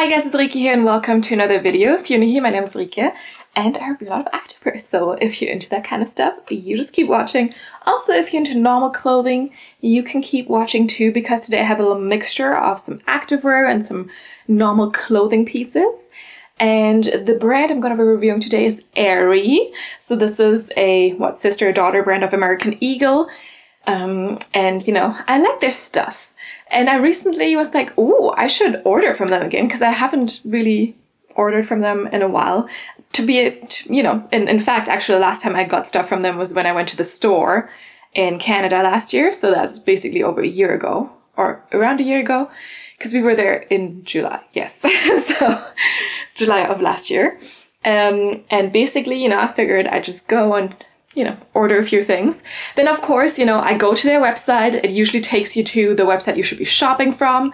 Hi guys, it's Rike here and welcome to another video. If you're new here, my name is Rike and I review a lot of activewear. So if you're into that kind of stuff, you just keep watching. Also, if you're into normal clothing, you can keep watching too, because today I have a little mixture of some activewear and some normal clothing pieces. And the brand I'm going to be reviewing today is Aerie. So this is a sister-daughter brand of American Eagle. And you know, I like their stuff. And I recently was like, oh, I should order from them again, because I haven't really ordered from them in a while. In fact, actually, the last time I got stuff from them was when I went to the store in Canada last year. So that's basically over a year ago, or around a year ago, because we were there in July. Yes, so July of last year. And basically, I figured I'd just go and order a few things. Then of course, I go to their website. It usually takes you to the website you should be shopping from.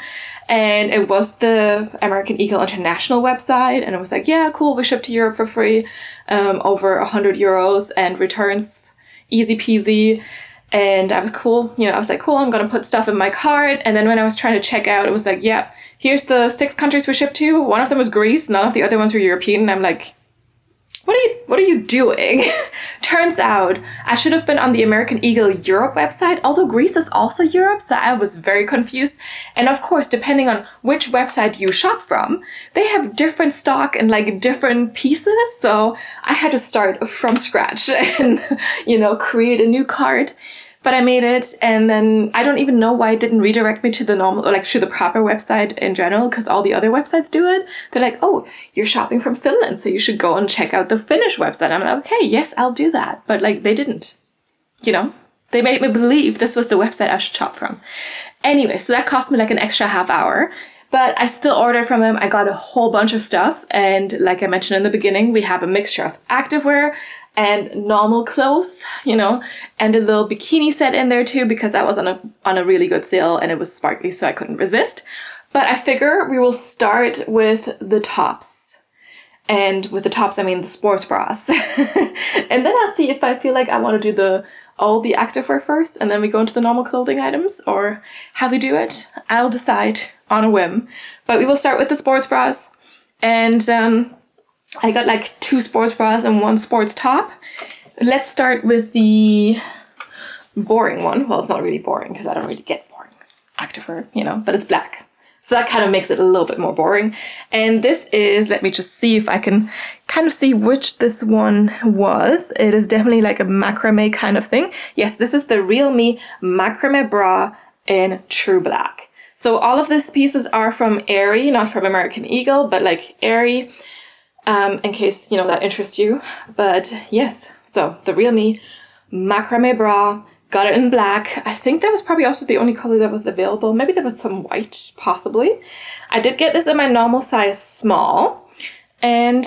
And it was the American Eagle International website. And it was like, yeah, cool, we ship to Europe for free, over 100 euros and returns easy peasy. And I was cool. I was like, cool, I'm going to put stuff in my cart. And then when I was trying to check out, it was like, yeah, here's the 6 countries we shipped to. One of them was Greece. None of the other ones were European. And I'm like, what are you doing? Turns out I should have been on the American Eagle Europe website, although Greece is also Europe, so I was very confused. And of course, depending on which website you shop from, they have different stock and like different pieces. So I had to start from scratch and, create a new cart. But I made it, and then I don't even know why it didn't redirect me to the normal, or like to the proper website in general, because all the other websites do it. They're like, oh, you're shopping from Finland, so you should go and check out the Finnish website. I'm like, okay, yes, I'll do that. But like, they didn't, They made me believe this was the website I should shop from. Anyway, so that cost me like an extra half hour. But I still ordered from them. I got a whole bunch of stuff. And like I mentioned in the beginning, we have a mixture of activewear and normal clothes, and a little bikini set in there too, because that was on a really good sale and it was sparkly, so I couldn't resist. But I figure we will start with the tops. And with the tops, I mean the sports bras. And then I'll see if I feel like I want to do all the activewear first, and then we go into the normal clothing items, or how we do it. I'll decide on a whim. But we will start with the sports bras. And I got like 2 sports bras and 1 sports top. Let's start with the boring one. Well, it's not really boring because I don't really get boring activewear, but it's black. So that kind of makes it a little bit more boring. And this is, let me just see if I can kind of see which this one was. It is definitely like a macrame kind of thing. Yes, this is the Real Me macrame bra in true black. So all of these pieces are from Aerie, not from American Eagle, but like Aerie. In case, that interests you. But yes, so the Real Me macrame bra, got it in black. I think that was probably also the only color that was available. Maybe there was some white, possibly. I did get this in my normal size small, and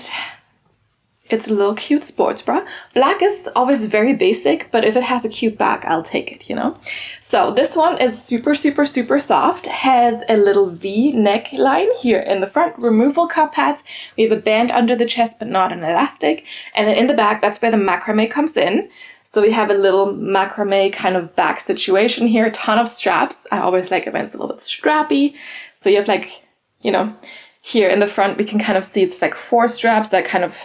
it's a little cute sports bra. Black is always very basic, but if it has a cute back, I'll take it, So this one is super, super, super soft. Has a little V neckline here in the front, removable cup pads. We have a band under the chest, but not an elastic. And then in the back, that's where the macrame comes in. So we have a little macrame kind of back situation here, a ton of straps. I always like it when it's a little bit strappy. So you have like, here in the front, we can kind of see it's like 4 straps that kind of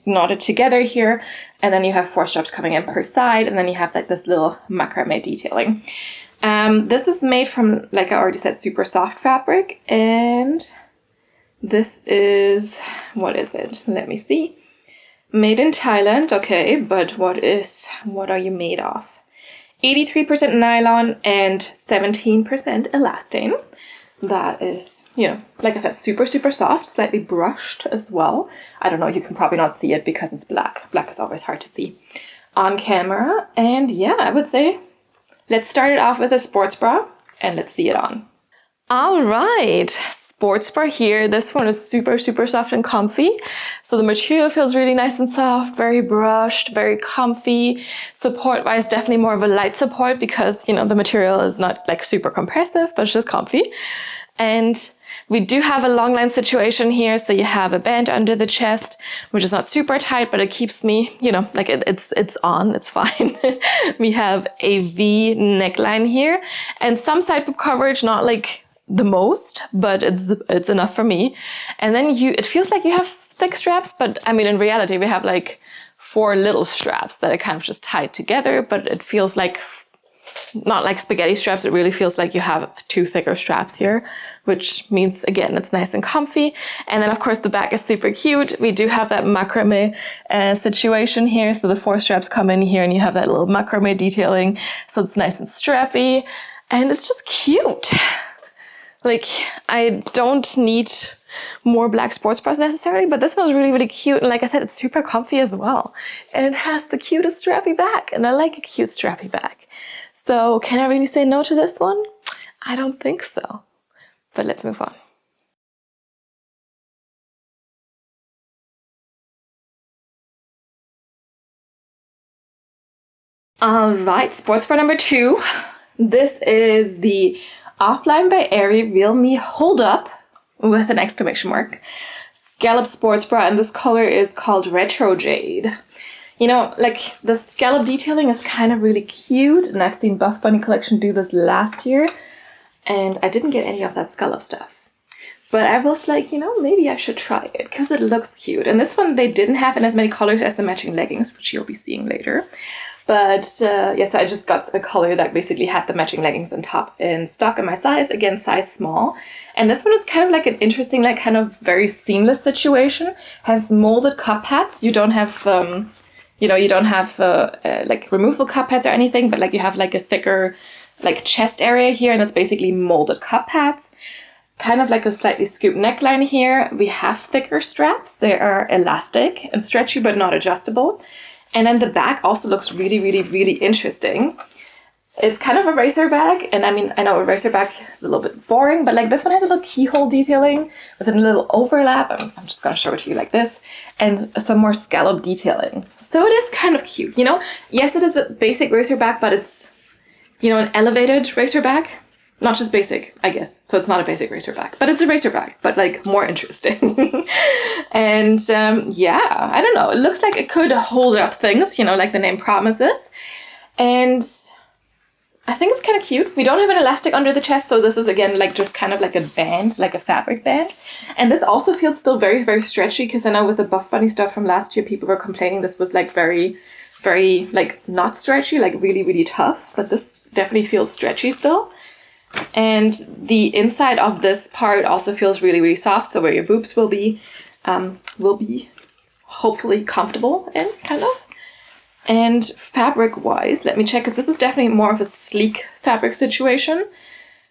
knotted together here. And then you have 4 straps coming in per side. And then you have like this little macrame detailing. This is made from, like I already said, super soft fabric. And this is, what is it? Let me see. Made in Thailand. Okay, but what are you made of? 83% nylon and 17% elastane. That is, like I said, super, super soft, slightly brushed as well. I don't know, you can probably not see it because it's black. Black is always hard to see on camera. And yeah, I would say let's start it off with a sports bra and let's see it on. All right, sports bra here. This one is super, super soft and comfy. So the material feels really nice and soft, very brushed, very comfy. Support-wise, definitely more of a light support because, the material is not like super compressive, but it's just comfy. And we do have a long line situation here. So you have a band under the chest, which is not super tight, but it keeps me, like it's on, it's fine. We have a V neckline here and some side boob coverage, not like the most, but it's enough for me. And then it feels like you have thick straps, but I mean, in reality, we have like 4 little straps that are kind of just tied together, but it feels like not like spaghetti straps. It really feels like you have 2 thicker straps here, which means, again, it's nice and comfy. And then, of course, the back is super cute. We do have that macrame situation here. So the 4 straps come in here and you have that little macrame detailing. So it's nice and strappy and it's just cute. Like, I don't need more black sports bras necessarily, but this one's really, really cute. And like I said, it's super comfy as well. And it has the cutest strappy back. And I like a cute strappy back. So can I really say no to this one? I don't think so. But let's move on. All right, sports bra number 2. This is the Offline by Aerie Real Me Hold Up with an exclamation mark scallop sports bra, and this color is called Retro Jade. You know, like the scallop detailing is kind of really cute, and I've seen Buff Bunny Collection do this last year, and I didn't get any of that scallop stuff. But I was like, you know, maybe I should try it because it looks cute. And this one they didn't have in as many colors as the matching leggings, which you'll be seeing later. But yes, I just got a color that basically had the matching leggings and top in stock in my size, again, size small. And this one is kind of like an interesting, like kind of very seamless situation. Has molded cup pads. You don't have, you know, you don't have like removable cup pads or anything, but like you have like a thicker like chest area here, and it's basically molded cup pads. Kind of like a slightly scooped neckline here. We have thicker straps. They are elastic and stretchy, but not adjustable. And then the back also looks really, really, really interesting. It's kind of a racer bag. And I mean, I know a racer bag is a little bit boring, but like this one has a little keyhole detailing with a little overlap. I'm just gonna show it to you like this. And some more scallop detailing. So it is kind of cute, you know? Yes, it is a basic racer bag, but it's, you know, an elevated racer bag. Not just basic, I guess. So it's not a basic racer bag, but it's a racer bag, but like more interesting. And yeah, I don't know. It looks like it could hold up things, you know, like the name promises. And I think it's kind of cute. We don't have an elastic under the chest, so this is again like just kind of like a band, like a fabric band. And this also feels still very, very stretchy, because I know with the Buff Bunny stuff from last year, people were complaining this was like very, very like not stretchy, like really, really tough. But this definitely feels stretchy still. And the inside of this part also feels really, really soft. So where your boobs will be hopefully comfortable in, kind of. And fabric wise, let me check, because this is definitely more of a sleek fabric situation.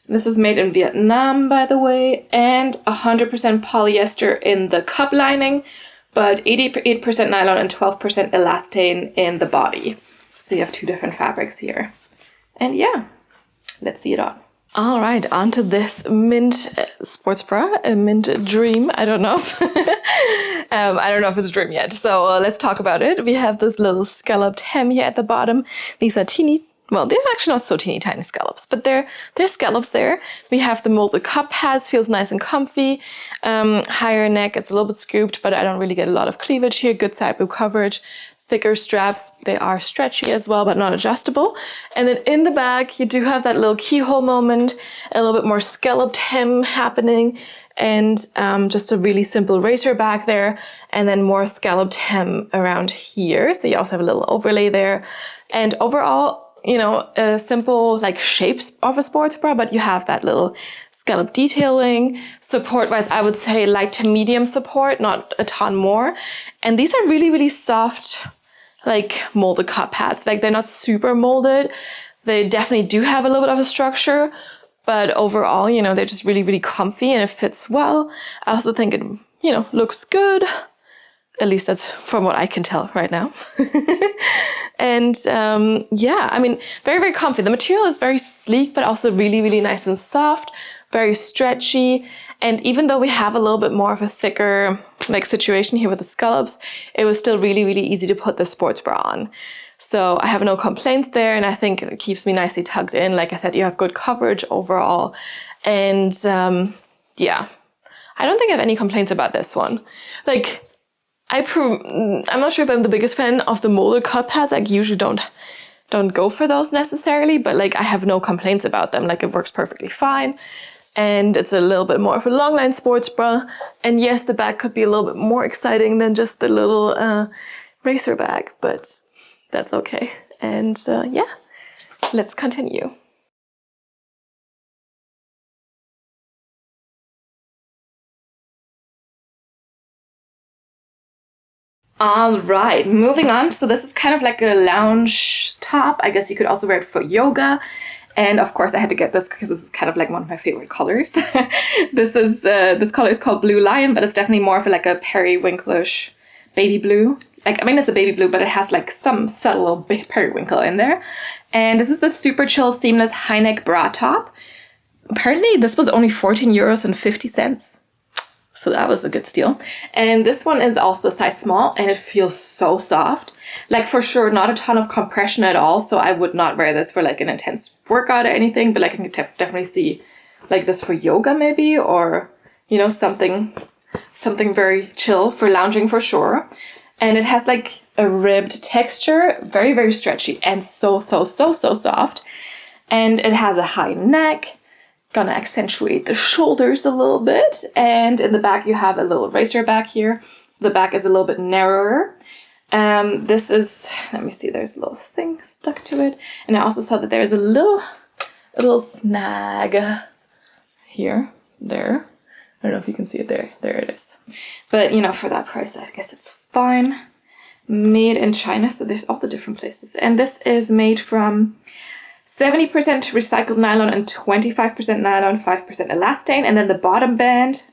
This is made in Vietnam, by the way, and 100% polyester in the cup lining, but 88% nylon and 12% elastane in the body. So you have 2 different fabrics here. And yeah, let's see it on. All right, onto this mint sports bra, a mint dream. I don't know. I don't know if it's a dream yet. So let's talk about it. We have this little scalloped hem here at the bottom. These are teeny, well, they're actually not so teeny tiny scallops, but they're scallops there. We have the molded cup pads, feels nice and comfy. Higher neck, it's a little bit scooped, but I don't really get a lot of cleavage here. Good side boob coverage. Thicker straps, they are stretchy as well, but not adjustable. And then in the back, you do have that little keyhole moment, a little bit more scalloped hem happening, and just a really simple racer back there, and then more scalloped hem around here. So you also have a little overlay there. And overall, you know, a simple like shapes of a sports bra, but you have that little scallop detailing. Support-wise, I would say light to medium support, not a ton more. And these are really, really soft, like molded cup pads. Like they're not super molded. They definitely do have a little bit of a structure, but overall, you know, they're just really, really comfy and it fits well. I also think it, you know, looks good. At least that's from what I can tell right now. And yeah, I mean, very, very comfy. The material is very sleek, but also really, really nice and soft, very stretchy. And even though we have a little bit more of a thicker like situation here with the scallops, it was still really, really easy to put the sports bra on. So I have no complaints there, and I think it keeps me nicely tucked in. Like I said, you have good coverage overall. And yeah, I don't think I have any complaints about this one. Like, I'm not sure if I'm the biggest fan of the molded cup pads. I usually don't go for those necessarily, but like I have no complaints about them. Like it works perfectly fine. And it's a little bit more of a long line sports bra. And yes, the bag could be a little bit more exciting than just the little racer bag, but that's okay. And yeah, let's continue. All right, moving on. So this is kind of like a lounge top. I guess you could also wear it for yoga. And of course I had to get this because it's kind of like one of my favorite colors. This color is called Blue Lion, but it's definitely more of like a periwinklish baby blue. Like, I mean, it's a baby blue, but it has like some subtle periwinkle in there. And this is the Superchill seamless high neck bra top. Apparently this was only 14 euros and 50 cents. So that was a good steal. And this one is also size small and it feels so soft. Like, for sure, not a ton of compression at all. So I would not wear this for like an intense workout or anything, but like I can definitely see like this for yoga maybe, or, you know, something very chill for lounging for sure. And it has like a ribbed texture, very, very stretchy and so soft. And it has a high neck. Gonna accentuate the shoulders a little bit, and in the back you have a little racer back here, so the back is a little bit narrower. This is, let me see, there's a little thing stuck to it, and I also saw that there's a little snag here, there. I don't know if you can see it there. There it is. But you know, for that price, I guess it's fine. Made in China, so there's all the different places, and this is made from 70% recycled nylon and 25% nylon, 5% elastane. And then the bottom band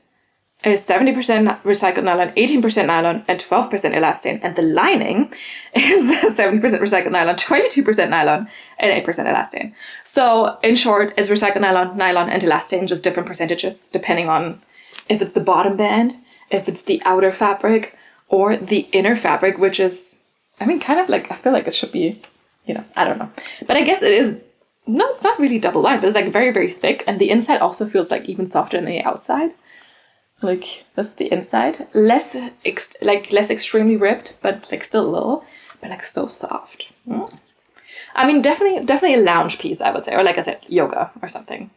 is 70% recycled nylon, 18% nylon, and 12% elastane. And the lining is 70% recycled nylon, 22% nylon, and 8% elastane. So in short, it's recycled nylon, and elastane, just different percentages depending on if it's the bottom band, if it's the outer fabric, or the inner fabric, which is, I mean, kind of like, I feel like it should be, you know, I don't know. But I guess it is, no, it's not really double lined, but it's like very, very thick. And the inside also feels like even softer than the outside. Like, this is the inside. Less extremely ripped, but like still a little, but like so soft. Mm. I mean, definitely a lounge piece, I would say. Or like I said, yoga or something.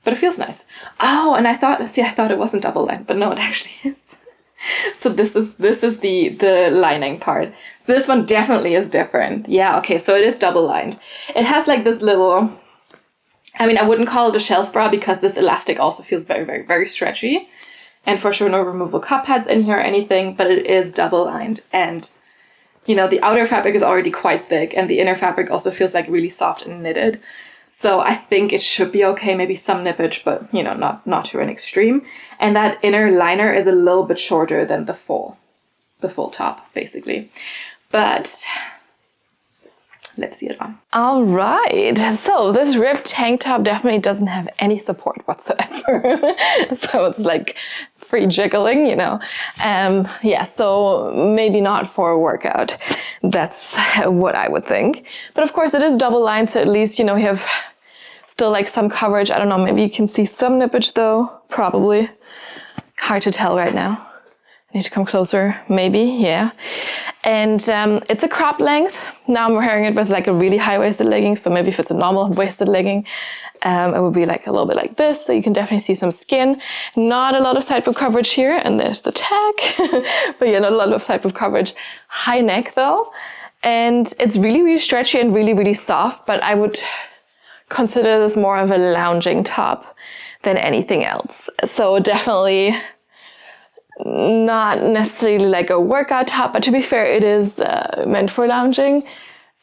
But it feels nice. Oh, and I thought it wasn't double lined, but no, it actually is. So this is the lining part. So this one definitely is different. Yeah, okay, so it is double lined. It has like this little, I mean, I wouldn't call it a shelf bra because this elastic also feels very, very, very stretchy. And for sure no removable cup pads in here or anything, but it is double lined. And, you know, the outer fabric is already quite thick and the inner fabric also feels like really soft and knitted. So I think it should be okay, maybe some nippage, but, you know, not to an extreme. And that inner liner is a little bit shorter than the full top, basically. But let's see it on. All right, so this ribbed tank top definitely doesn't have any support whatsoever. So it's like free jiggling, you know. Yeah, so maybe not for a workout. That's what I would think. But of course it is double lined, so at least, you know, you have still like some coverage. I don't know, maybe you can see some nippage though, probably. Hard to tell right now. I need to come closer, maybe, yeah. And it's a crop length. Now I'm wearing it with like a really high-waisted legging, so maybe if it's a normal waisted legging, it would be like a little bit like this, so you can definitely see some skin. Not a lot of side boob coverage here, and there's the tag. But yeah, not a lot of side boob coverage. High neck though, and it's really, really stretchy and really, really soft, but I would consider this more of a lounging top than anything else. So definitely not necessarily like a workout top, but to be fair, it is meant for lounging.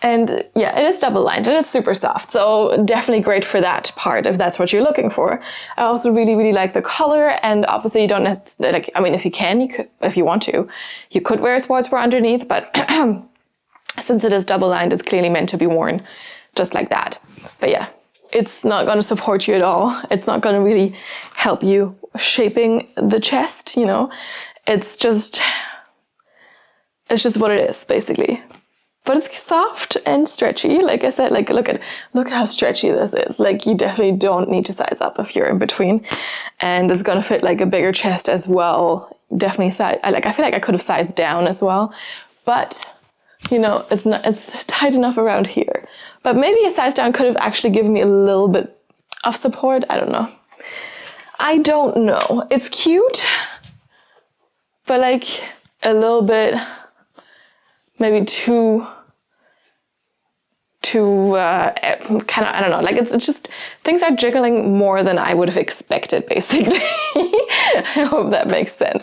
And yeah, it is double lined and it's super soft. So definitely great for that part if that's what you're looking for. I also really, really like the color, and obviously you don't necessarily, like, I mean, if you can, you could, if you want to, you could wear a sports bra underneath, but since it is double lined, it's clearly meant to be worn just like that. But yeah, it's not going to support you at all. It's not going to really help you shaping the chest, you know. It's just what it is, basically. But it's soft and stretchy. Like I said, like look at how stretchy this is. Like, you definitely don't need to size up if you're in between. And it's gonna fit like a bigger chest as well. Definitely I feel like I could have sized down as well. But you know, it's tight enough around here. But maybe a size down could have actually given me a little bit of support. I don't know. I don't know. It's cute, but like a little bit, maybe too kind of, I don't know, like it's just, things are jiggling more than I would have expected, basically. I hope that makes sense.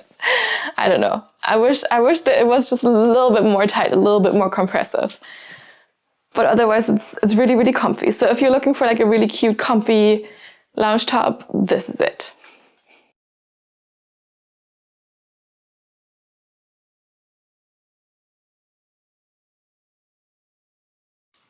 I don't know. I wish that it was just a little bit more tight, a little bit more compressive. But otherwise it's really, really comfy. So if you're looking for like a really cute, comfy lounge top, this is it.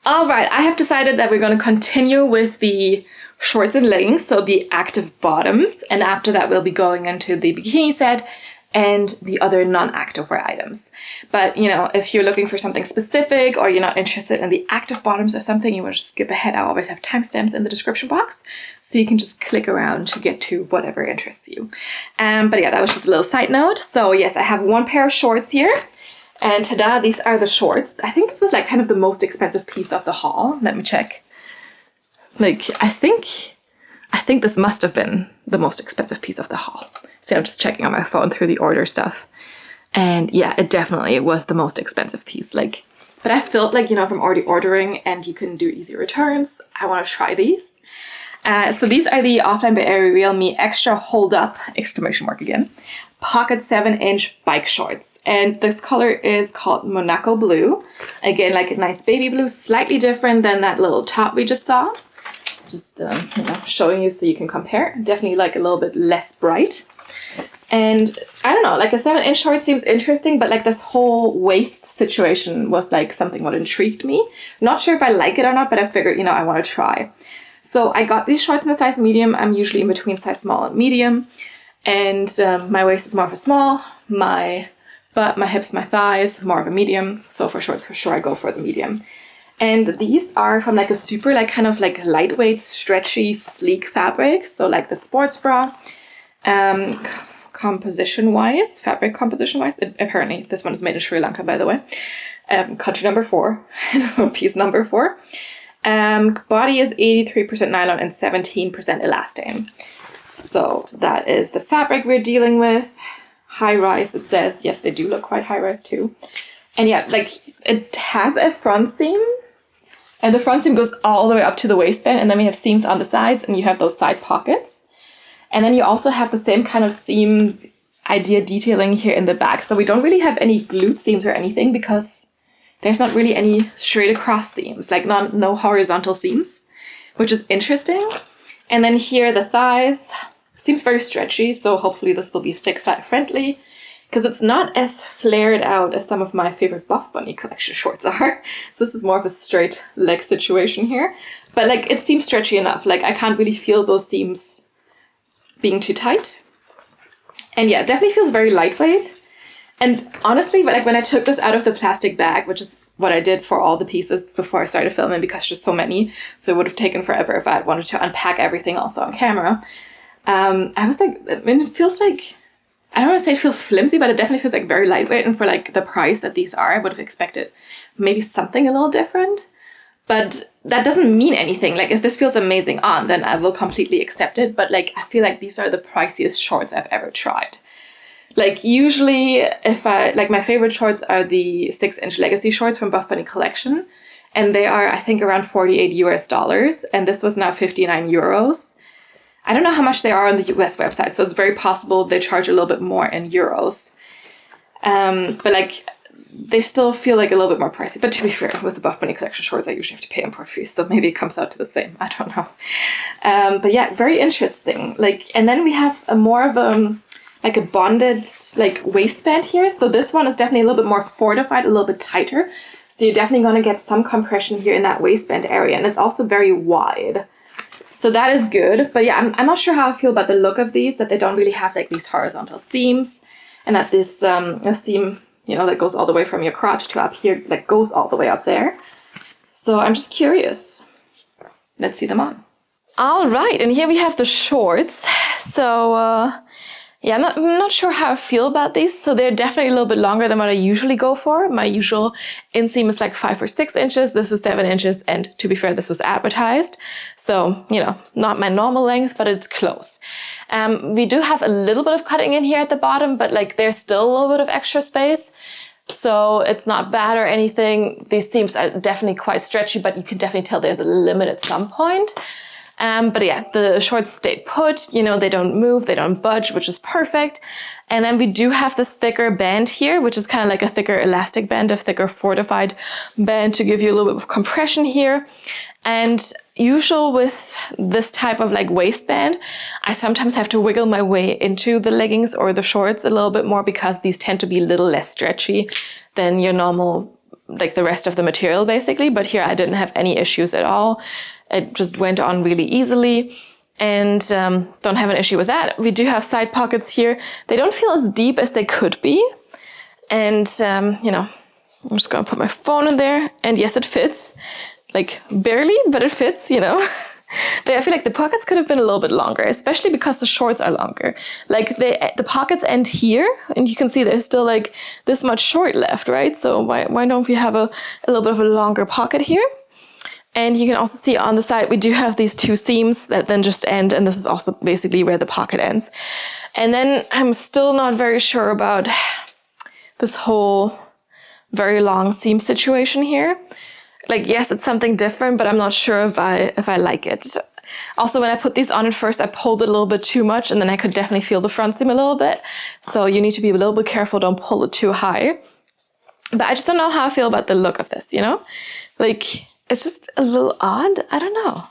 All right, I have decided that we're going to continue with the shorts and leggings, so the active bottoms, and after that we'll be going into the bikini set and the other non-activewear items. But you know, if you're looking for something specific or you're not interested in the active bottoms or something, you want to skip ahead, I always have timestamps in the description box, so you can just click around to get to whatever interests you. But yeah, that was just a little side note. So yes, I have one pair of shorts here. And ta-da, these are the shorts. I think this was like kind of the most expensive piece of the haul. Let me check. Like, I think this must have been the most expensive piece of the haul. See, I'm just checking on my phone through the order stuff. And yeah, it definitely was the most expensive piece. Like, but I felt like, you know, from already ordering and you can do easy returns, I want to try these. So these are the Offline by Aerie Real Me Extra Hold Up, exclamation mark again, pocket 7-inch bike shorts. And this color is called Monaco Blue. Again, like a nice baby blue, slightly different than that little top we just saw. Just you know, showing you so you can compare. Definitely like a little bit less bright. And I don't know, like a 7-inch short seems interesting, but like this whole waist situation was like something what intrigued me. Not sure if I like it or not, but I figured, you know, I want to try. So I got these shorts in a size medium. I'm usually in between size small and medium. And my waist is more of a small. But my hips, my thighs, more of a medium. So for shorts, for sure, I go for the medium. And these are from like a super like kind of like lightweight, stretchy, sleek fabric. So like the sports bra, composition-wise, fabric composition-wise. Apparently, this one is made in Sri Lanka, by the way. Country number 4, piece number 4. Body is 83% nylon and 17% elastane. So that is the fabric we're dealing with. High rise, it says. Yes, they do look quite high rise too. And yeah, like it has a front seam, and the front seam goes all the way up to the waistband, and then we have seams on the sides, and you have those side pockets. And then you also have the same kind of seam idea detailing here in the back. So we don't really have any glute seams or anything because there's not really any straight across seams, like no horizontal seams, which is interesting. And then here the thighs. Seems very stretchy, so hopefully this will be thick thigh friendly, because it's not as flared out as some of my favorite Buff Bunny collection shorts are. So this is more of a straight leg situation here. But like it seems stretchy enough. Like I can't really feel those seams being too tight. And yeah, it definitely feels very lightweight. And honestly, like when I took this out of the plastic bag, which is what I did for all the pieces before I started filming because there's so many, so it would have taken forever if I had wanted to unpack everything also on camera. I was like, I mean, it feels like, I don't want to say it feels flimsy, but it definitely feels like very lightweight. And for like the price that these are, I would have expected maybe something a little different. But that doesn't mean anything. Like if this feels amazing on, then I will completely accept it. But like, I feel like these are the priciest shorts I've ever tried. Like usually if like my favorite shorts are the 6-inch Legacy shorts from Buff Bunny collection. And they are, I think, around $48 US. And this was now 59 euros. I don't know how much they are on the US website, so it's very possible they charge a little bit more in euros. But like, they still feel like a little bit more pricey. But to be fair, with the Buff Bunny collection shorts, I usually have to pay import fees, so maybe it comes out to the same. I don't know. But yeah, very interesting. Like, and then we have a more of a like a bonded like waistband here. So this one is definitely a little bit more fortified, a little bit tighter. So you're definitely going to get some compression here in that waistband area, and it's also very wide. So that is good. But yeah, I'm not sure how I feel about the look of these, that they don't really have like these horizontal seams, and that this a seam, you know, that goes all the way from your crotch to up here, like goes all the way up there. So I'm just curious. Let's see them on. All right, and here we have the shorts. So Yeah, I'm not sure how I feel about these. So they're definitely a little bit longer than what I usually go for. My usual inseam is like 5 or 6 inches. This is 7 inches. And to be fair, this was advertised. So, you know, not my normal length, but it's close. We do have a little bit of cutting in here at the bottom, but like there's still a little bit of extra space. So it's not bad or anything. These seams are definitely quite stretchy, but you can definitely tell there's a limit at some point. But yeah, the shorts stay put, you know, they don't move, they don't budge, which is perfect. And then we do have this thicker band here, which is kind of like a thicker elastic band, a thicker fortified band to give you a little bit of compression here. And usual with this type of like waistband, I sometimes have to wiggle my way into the leggings or the shorts a little bit more because these tend to be a little less stretchy than your normal, like the rest of the material basically. But here I didn't have any issues at all. It just went on really easily and don't have an issue with that. We do have side pockets here. They don't feel as deep as they could be. And, you know, I'm just gonna put my phone in there and yes, it fits. Like barely, but it fits, you know. But I feel like the pockets could have been a little bit longer, especially because the shorts are longer. Like the pockets end here and you can see there's still like this much short left, right? So why don't we have a little bit of a longer pocket here? And you can also see on the side, we do have these 2 seams that then just end. And this is also basically where the pocket ends. And then I'm still not very sure about this whole very long seam situation here. Like, yes, it's something different, but I'm not sure if I like it. Also, when I put these on at first, I pulled it a little bit too much and then I could definitely feel the front seam a little bit. So you need to be a little bit careful, don't pull it too high. But I just don't know how I feel about the look of this, you know? Like, it's just a little odd. I don't know.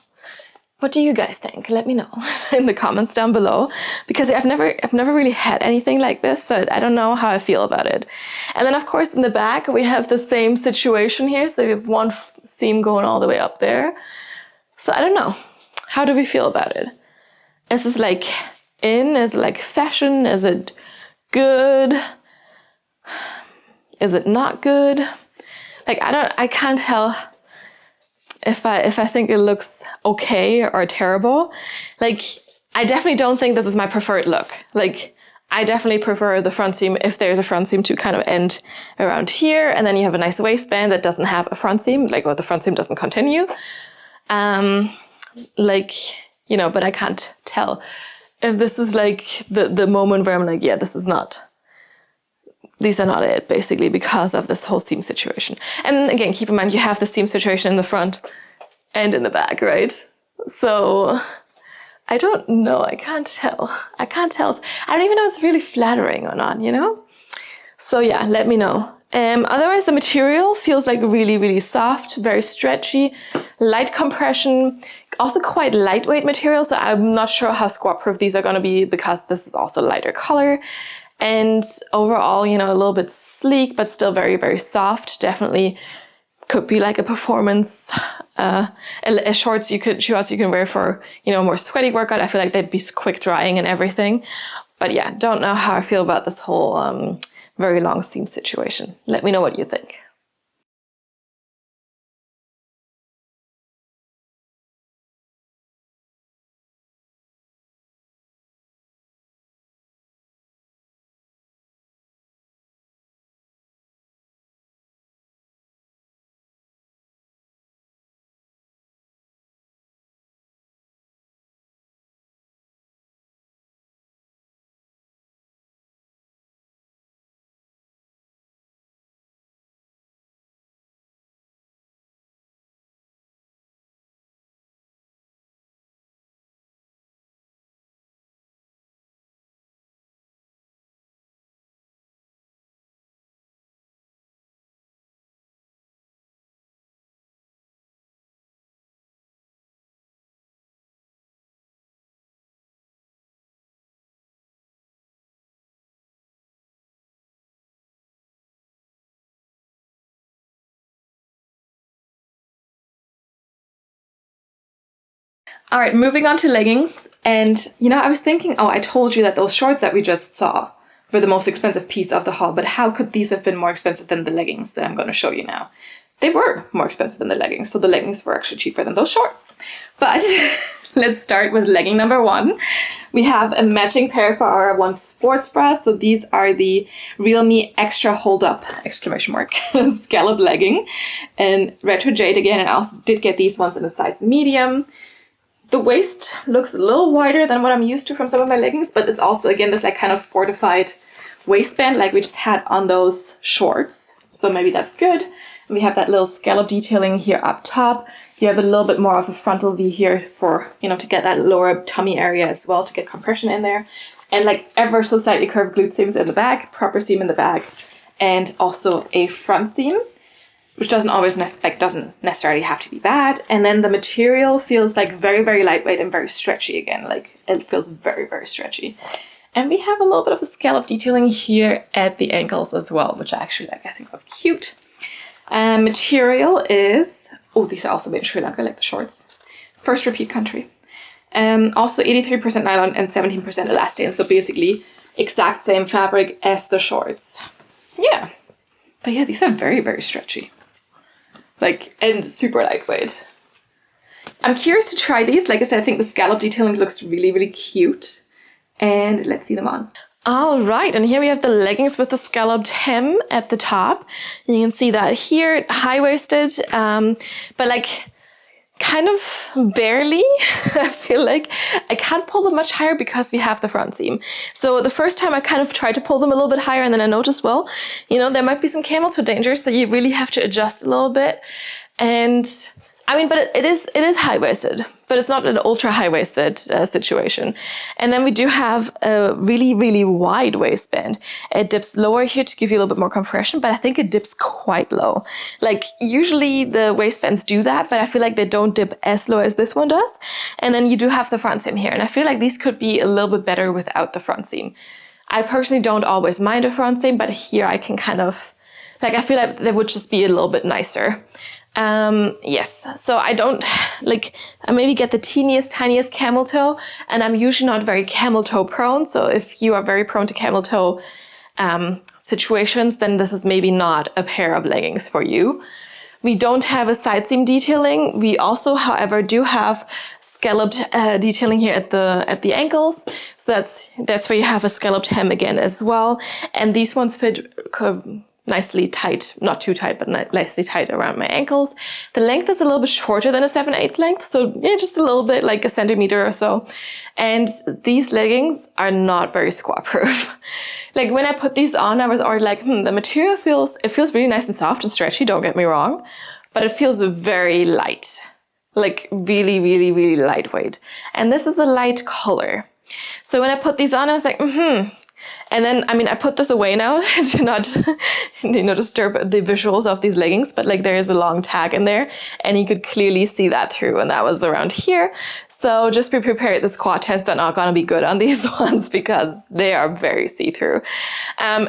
What do you guys think? Let me know in the comments down below, because I've never really had anything like this, so I don't know how I feel about it. And then of course in the back we have the same situation here. So we have one seam going all the way up there. So I don't know. How do we feel about it? Is this like in? Is it like fashion? Is it good? Is it not good? Like I can't tell if I think it looks okay or terrible. Like, I definitely don't think this is my preferred look. Like, I definitely prefer the front seam, if there's a front seam, to kind of end around here, and then you have a nice waistband that doesn't have a front seam, like, or the front seam doesn't continue. Like, you know, but I can't tell if this is like the moment where I'm like, yeah, these are not it, basically, because of this whole seam situation. And again, keep in mind, you have the seam situation in the front and in the back, right? So I don't know. I can't tell. I don't even know if it's really flattering or not, you know? So yeah, let me know. Otherwise, the material feels like really, really soft, very stretchy, light compression, also quite lightweight material. So I'm not sure how squat proof these are going to be because this is also lighter color. And overall, you know, a little bit sleek, but still very, very soft. Definitely could be like a performance, shorts you can wear for, you know, more sweaty workout. I feel like they'd be quick drying and everything. But yeah, don't know how I feel about this whole very long seam situation. Let me know what you think. All right, moving on to leggings. And, you know, I was thinking, oh, I told you that those shorts that we just saw were the most expensive piece of the haul, but how could these have been more expensive than the leggings that I'm going to show you now? They were more expensive than the leggings, so the leggings were actually cheaper than those shorts. But let's start with legging number 1. We have a matching pair for our one sports bra. So these are the Real Me Extra Hold Up, exclamation mark, scallop legging. And retro jade again, and I also did get these ones in a size medium. The waist looks a little wider than what I'm used to from some of my leggings, but it's also, again, this like kind of fortified waistband like we just had on those shorts. So maybe that's good. And we have that little scallop detailing here up top. You have a little bit more of a frontal V here for, you know, to get that lower tummy area as well, to get compression in there. And like ever so slightly curved glute seams in the back, proper seam in the back, and also a front seam, which doesn't necessarily have to be bad. And then the material feels like very, very lightweight and very stretchy again. Like it feels very, very stretchy. And we have a little bit of a scallop detailing here at the ankles as well, which I actually like. I think that's cute. Material is, oh, these are also made in Sri Lanka, like the shorts. First repeat country. Also 83% nylon and 17% elastane. So basically exact same fabric as the shorts. Yeah. But yeah, these are very, very stretchy. Like, and super lightweight. I'm curious to try these. Like I said, I think the scallop detailing looks really, really cute. And let's see them on. All right, and here we have the leggings with the scalloped hem at the top. You can see that here, high-waisted, but like kind of barely. I feel like I can't pull them much higher because we have the front seam. So the first time I kind of tried to pull them a little bit higher, and then I noticed, well, you know, there might be some camel toe danger, so you really have to adjust a little bit. And I mean, but it is high-waisted, but it's not an ultra high-waisted situation. And then we do have a really, really wide waistband. It dips lower here to give you a little bit more compression, but I think it dips quite low. Like usually the waistbands do that, but I feel like they don't dip as low as this one does. And then you do have the front seam here. And I feel like these could be a little bit better without the front seam. I personally don't always mind a front seam, but here I can kind of, like, I feel like they would just be a little bit nicer. Yes, so I don't, like, I maybe get the tiniest camel toe, and I'm usually not very camel toe prone. So if you are very prone to camel toe situations, then this is maybe not a pair of leggings for you. We don't have a side seam detailing. We also, however, do have scalloped detailing here at the ankles. So that's where you have a scalloped hem again as well. And these ones fit nicely tight, not too tight, but nicely tight around my ankles. The length is a little bit shorter than a 7/8 length, so yeah, just a little bit, like a centimeter or so. And these leggings are not very squat proof. Like when I put these on, I was already like, the material feels really nice and soft and stretchy, don't get me wrong, but it feels very light, like really, really, really lightweight. And this is a light color. So when I put these on, I was like, And then, I mean, I put this away now to not, disturb the visuals of these leggings, but like there is a long tag in there and you could clearly see that through, and that was around here. So just be prepared, the squat tests are not gonna be good on these ones because they are very see-through.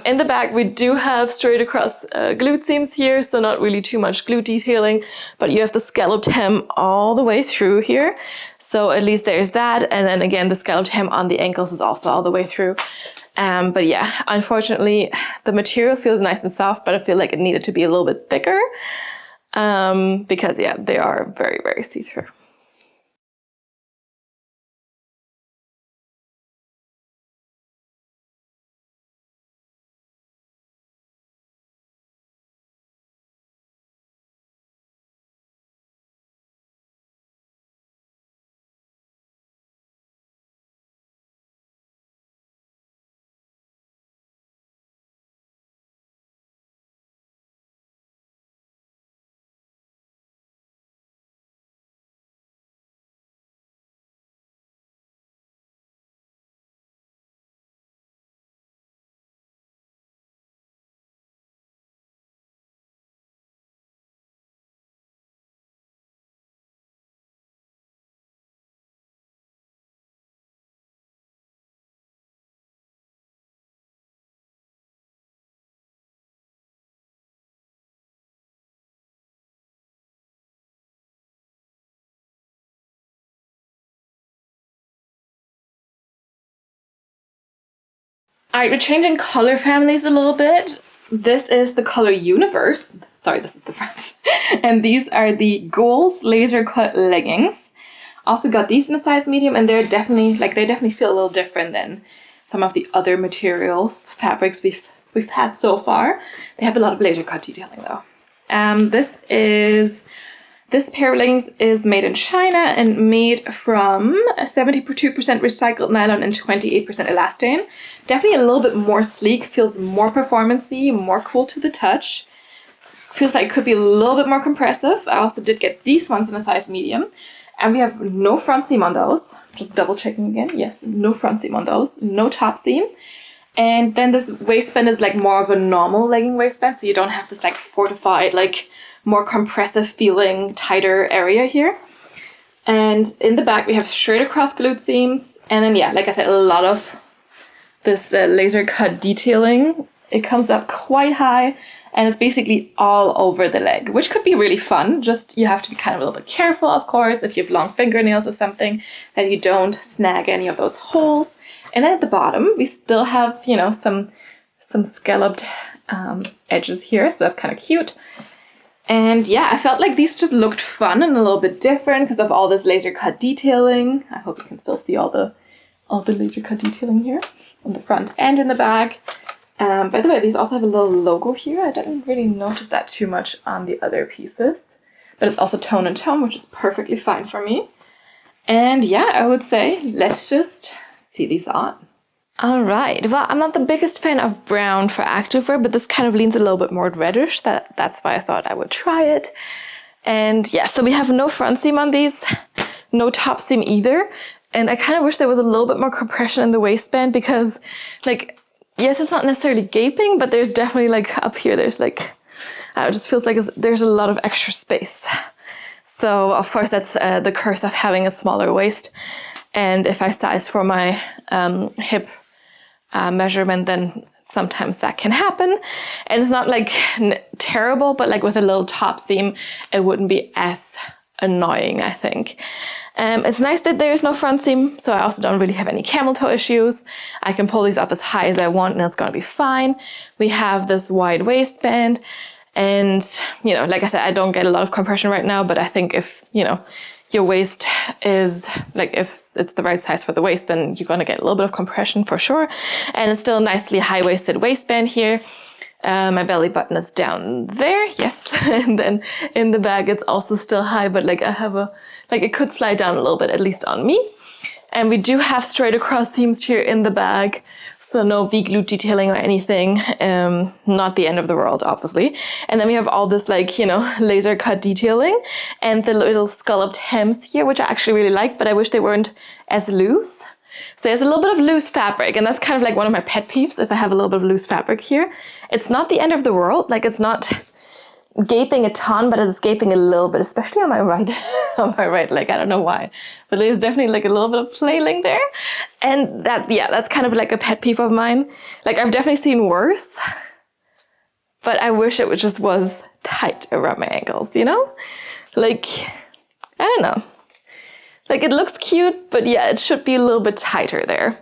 In the back, we do have straight across glute seams here, so not really too much glute detailing, but you have the scalloped hem all the way through here. So at least there's that. And then again, the scalloped hem on the ankles is also all the way through. But yeah, unfortunately, the material feels nice and soft, but I feel like it needed to be a little bit thicker because yeah, they are very, very see-through. All right, we're changing color families a little bit. This is the color Universe. Sorry, this is the front. And these are the Goals Lasercut leggings. Also got these in a size medium, and they're definitely, like, they definitely feel a little different than some of the other materials, fabrics we've had so far. They have a lot of laser cut detailing though. This pair of leggings is made in China and made from 72% recycled nylon and 28% elastane. Definitely a little bit more sleek, feels more performance-y, more cool to the touch. Feels like it could be a little bit more compressive. I also did get these ones in a size medium. And we have no front seam on those. Just double checking again. Yes, no front seam on those. No top seam. And then this waistband is like more of a normal legging waistband. So you don't have this like fortified, like more compressive feeling, tighter area here. And in the back we have straight across glute seams. And then yeah, like I said, a lot of this laser cut detailing. It comes up quite high. And it's basically all over the leg, which could be really fun. Just you have to be kind of a little bit careful, of course, if you have long fingernails or something, that you don't snag any of those holes. And then at the bottom, we still have, you know, some scalloped edges here, so that's kind of cute. And yeah, I felt like these just looked fun and a little bit different because of all this laser cut detailing. I hope you can still see all the laser cut detailing here on the front and in the back. By the way, these also have a little logo here. I didn't really notice that too much on the other pieces, but it's also tone and tone, which is perfectly fine for me. And yeah, I would say let's just see these on. All right, well, I'm not the biggest fan of brown for activewear, but this kind of leans a little bit more reddish. That's why I thought I would try it. And yeah, so we have no front seam on these, no top seam either. And I kind of wish there was a little bit more compression in the waistband because, like, yes, it's not necessarily gaping, but there's definitely like up here, there's like, it just feels like there's a lot of extra space. So of course that's the curse of having a smaller waist. And if I size for my hip measurement, then sometimes that can happen. And it's not like terrible, but like with a little top seam, it wouldn't be as annoying, I think. It's nice that there's no front seam, so I also don't really have any camel toe issues. I can pull these up as high as I want and it's gonna be fine. We have this wide waistband and, you know, like I said, I don't get a lot of compression right now, but I think if, you know, your waist is, like if it's the right size for the waist, then you're gonna get a little bit of compression for sure. And it's still a nicely high-waisted waistband here. My belly button is down there, yes. And then in the back, it's also still high, but like I have it could slide down a little bit, at least on me. And we do have straight across seams here in the back. So no V-glute detailing or anything. Not the end of the world, obviously. And then we have all this like, you know, laser cut detailing and the little scalloped hems here, which I actually really like, but I wish they weren't as loose. So there's a little bit of loose fabric, and that's kind of like one of my pet peeves if I have a little bit of loose fabric here. It's not the end of the world, like it's not gaping a ton, but it's gaping a little bit, especially on my right leg. I don't know why, but there's definitely like a little bit of flailing there. And that's kind of like a pet peeve of mine. Like I've definitely seen worse, but I wish it just was tight around my ankles, you know? Like, I don't know. Like it looks cute, but yeah, it should be a little bit tighter there.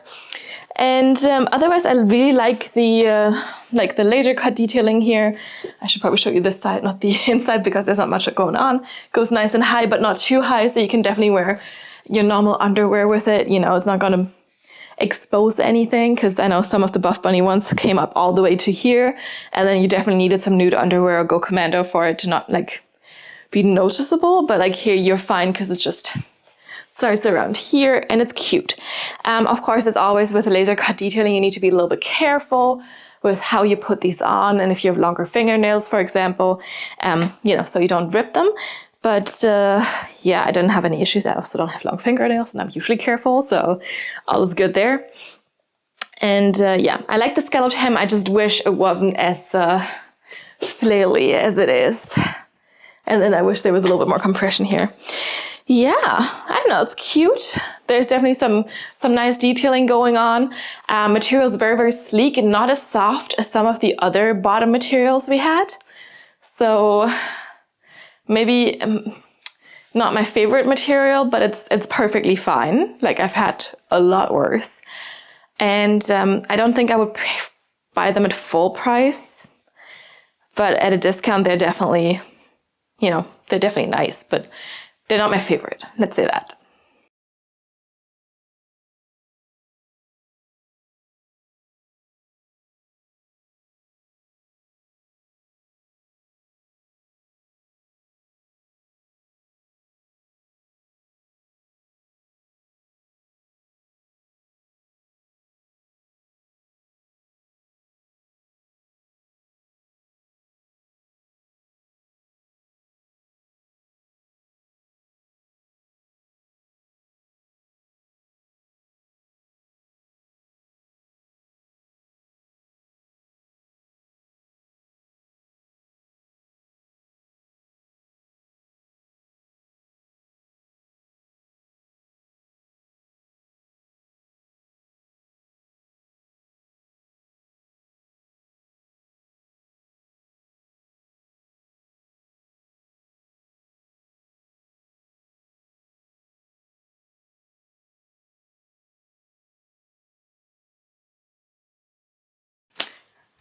And otherwise, I really like the laser cut detailing here. I should probably show you this side, not the inside, because there's not much going on. It goes nice and high, but not too high, so you can definitely wear your normal underwear with it. You know, it's not gonna expose anything, because I know some of the Buff Bunny ones came up all the way to here, and then you definitely needed some nude underwear or go commando for it to not like be noticeable. But like here, you're fine because it's just starts around here and it's cute. Of course, as always with laser cut detailing, you need to be a little bit careful with how you put these on, and if you have longer fingernails, for example, you know, so you don't rip them. But yeah, I didn't have any issues. I also don't have long fingernails and I'm usually careful, so all is good there. And yeah, I like the scalloped hem. I just wish it wasn't as flaily as it is. And then I wish there was a little bit more compression here. Yeah, I don't know, it's cute. There's definitely some nice detailing going on. Material is very, very sleek and not as soft as some of the other bottom materials we had. So maybe not my favorite material, but it's perfectly fine. Like I've had a lot worse. And I don't think I would buy them at full price, but at a discount, they're definitely, you know, they're definitely nice, but they're not my favorite, let's say that.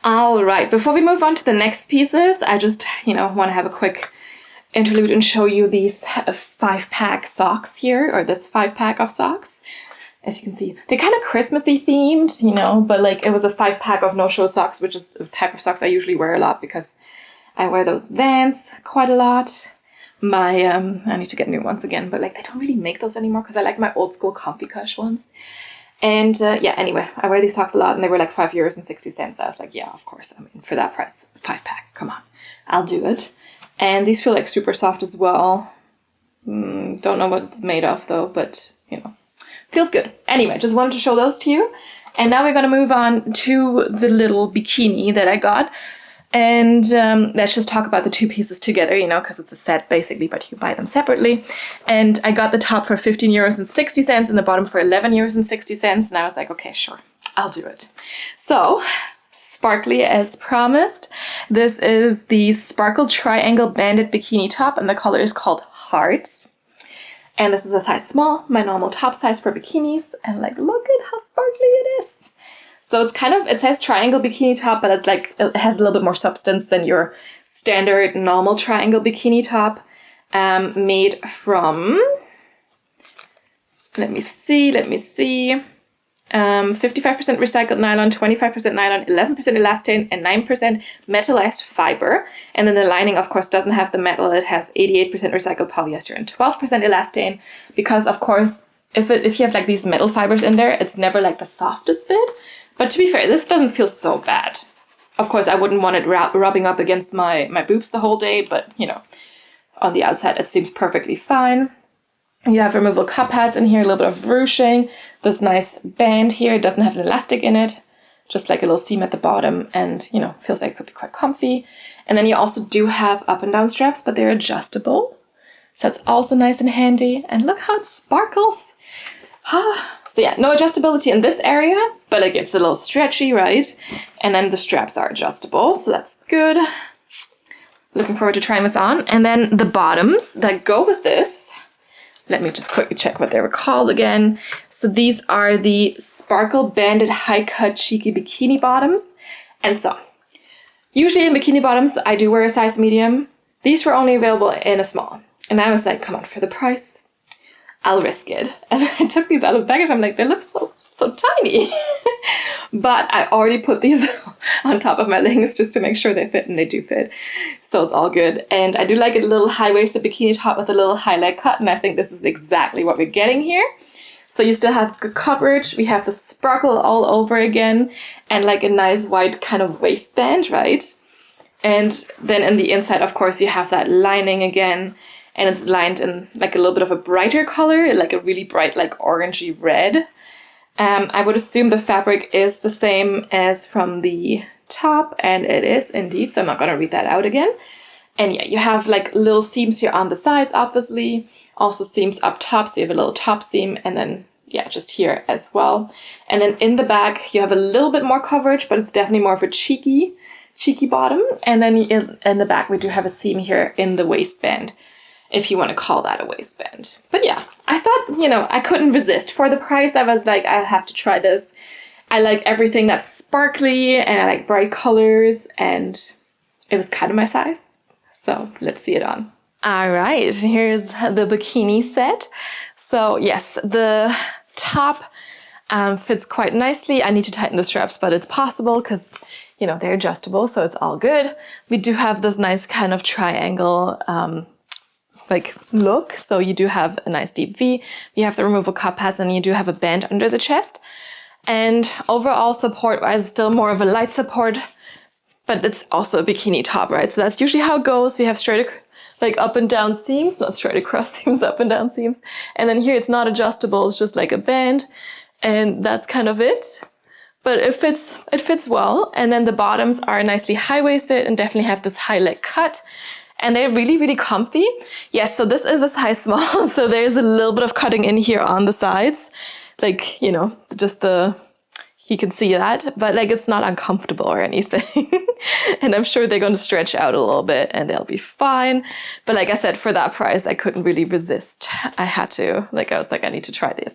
All right, before we move on to the next pieces, I just, want to have a quick interlude and show you these 5-pack socks here, or this 5-pack of socks. As you can see, they're kind of Christmassy themed, but like it was a 5-pack of no-show socks, which is a type of socks I usually wear a lot because I wear those Vans quite a lot. I need to get new ones again, but like they don't really make those anymore because I like my old school comfy cush ones. And yeah, anyway, I wear these socks a lot and they were like €5.60. So I was like, yeah, of course. I mean, for that price, 5-pack, come on, I'll do it. And these feel like super soft as well. Don't know what it's made of though, but feels good. Anyway, just wanted to show those to you. And now we're going to move on to the little bikini that I got. And let's just talk about the two pieces together, because it's a set basically, but you can buy them separately. And I got the top for €15.60 and the bottom for €11.60. And I was like, okay, sure, I'll do it. So, sparkly as promised. This is the Sparkle Triangle Banded Bikini Top, and the color is called Heart. And this is a size small, my normal top size for bikinis. And like, look at how sparkly it is. So it's it says triangle bikini top, but it's like, it has a little bit more substance than your standard normal triangle bikini top. Made from, let me see, 55% recycled nylon, 25% nylon, 11% elastane, and 9% metallized fiber. And then the lining, of course, doesn't have the metal. It has 88% recycled polyester and 12% elastane, because of course, if you have like these metal fibers in there, it's never like the softest fit. But to be fair, this doesn't feel so bad. Of course, I wouldn't want it rubbing up against my boobs the whole day, but on the outside, it seems perfectly fine. You have removable cup pads in here, a little bit of ruching, this nice band here. It doesn't have an elastic in it, just like a little seam at the bottom, and feels like it could be quite comfy. And then you also do have up and down straps, but they're adjustable. So that's also nice and handy. And look how it sparkles. So yeah, no adjustability in this area, but like it's a little stretchy, right? And then the straps are adjustable, so that's good. Looking forward to trying this on. And then the bottoms that go with this, let me just quickly check what they were called again. So these are the Sparkle Banded High Cut Cheeky Bikini Bottoms. And so, usually in bikini bottoms, I do wear a size medium. These were only available in a small. And I was like, come on, for the price, I'll risk it. And I took these out of the package. I'm like, they look so tiny. But I already put these on top of my leggings just to make sure they fit, and they do fit. So it's all good. And I do like a little high-waisted bikini top with a little high leg cut, and I think this is exactly what we're getting here. So you still have good coverage. We have the sparkle all over again, and like a nice wide kind of waistband, right? And then in the inside, of course, you have that lining again. And it's lined in like a little bit of a brighter color, like a really bright, like orangey red. I would assume the fabric is the same as from the top, and it is indeed, so I'm not going to read that out again. And yeah, you have like little seams here on the sides, obviously. Also seams up top, so you have a little top seam, and then yeah, just here as well. And then in the back, you have a little bit more coverage, but it's definitely more of a cheeky bottom. And then in the back, we do have a seam here in the waistband, if you want to call that a waistband. But yeah, I thought, I couldn't resist. For the price, I was like, I have to try this. I like everything that's sparkly, and I like bright colors, and it was kind of my size. So let's see it on. All right, here's the bikini set. So yes, the top fits quite nicely. I need to tighten the straps, but it's possible because they're adjustable, so it's all good. We do have this nice kind of triangle look. So you do have a nice deep V. You have the removable cup pads, and you do have a band under the chest. And overall support-wise, still more of a light support, but it's also a bikini top, right? So that's usually how it goes. We have straight up and down seams, not straight across seams, up and down seams. And then here it's not adjustable, it's just like a band, and that's kind of it. But it fits well. And then the bottoms are nicely high-waisted and definitely have this high leg cut. And they're really, really comfy. Yes, so this is a size small, so there's a little bit of cutting in here on the sides. You can see that, but it's not uncomfortable or anything. And I'm sure they're going to stretch out a little bit and they'll be fine. But like I said, for that price, I couldn't really resist. I had to, I was like, I need to try this.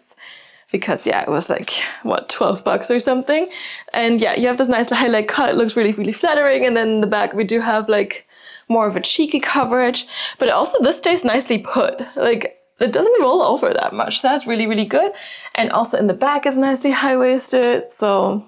because yeah, it was like, what, 12 bucks or something. And yeah, you have this nice highlight cut. It looks really, really flattering. And then in the back, we do have like more of a cheeky coverage, but also this stays nicely put. Like, it doesn't roll over that much. So that's really, really good. And also in the back is nicely high-waisted. So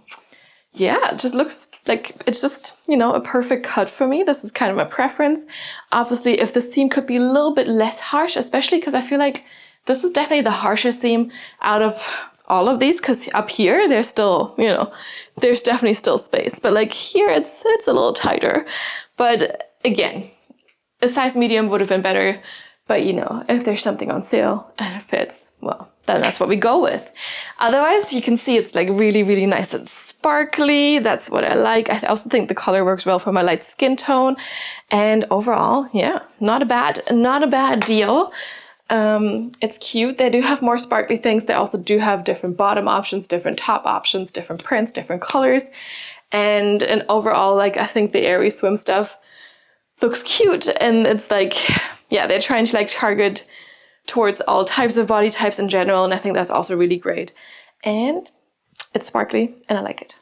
yeah, it just looks like it's just, you know, a perfect cut for me. This is kind of my preference. Obviously, if the seam could be a little bit less harsh, especially because I feel like this is definitely the harshest seam out of all of these, because up here, there's still, you know, there's definitely still space. But like here, it's a little tighter. But again, a size medium would have been better. But you know, if there's something on sale and it fits, well, then that's what we go with. Otherwise, you can see it's like really, really nice and sparkly. That's what I like. I also think the color works well for my light skin tone. And overall, yeah, not a bad deal. It's cute. They do have more sparkly things. They also do have different bottom options, different top options, different prints, different colors. And overall, like, I think the Aerie swim stuff looks cute, and it's like, yeah, they're trying to like target towards all types of body types in general, and I think that's also really great. And it's sparkly, and I like it.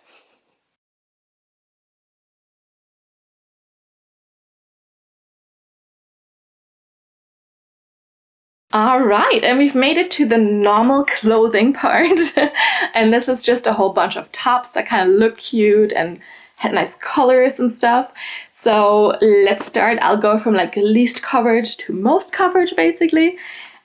All right, and we've made it to the normal clothing part. And this is just a whole bunch of tops that kind of look cute and had nice colors and stuff. So let's start. I'll go from like least coverage to most coverage basically.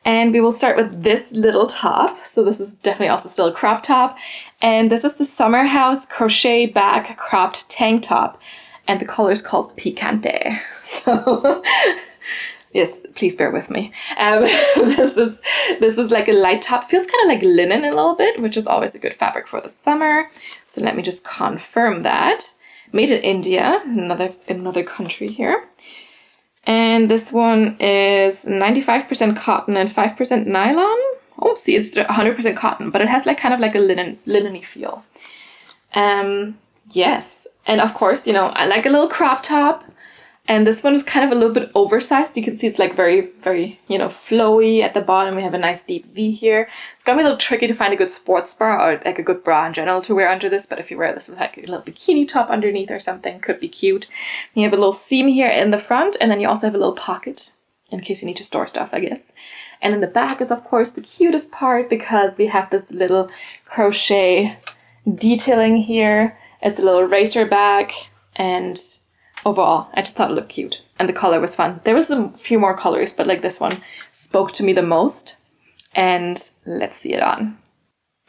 And we will start with this little top. So this is definitely also still a crop top. And this is the Summer House Crochet Back Cropped Tank Top. And the color is called Picante. So yes, please bear with me. This is like a light top. Feels kind of like linen a little bit, which is always a good fabric for the summer. So let me just confirm that. Made in India, another country here. And this one is 95% cotton and 5% nylon. Oh, see, it's 100% cotton, but it has like kind of like a linen-y feel. Yes, and of course, you know, I like a little crop top. And this one is kind of a little bit oversized. You can see it's like very, very, you know, flowy at the bottom. We have a nice deep V here. It's gonna be a little tricky to find a good sports bra or like a good bra in general to wear under this. But if you wear this with like a little bikini top underneath or something, could be cute. You have a little seam here in the front, and then you also have a little pocket in case you need to store stuff, I guess. And in the back is of course the cutest part because we have this little crochet detailing here. It's a little racer back, and overall, I just thought it looked cute, and the color was fun. There was a few more colors, but like this one spoke to me the most, and let's see it on.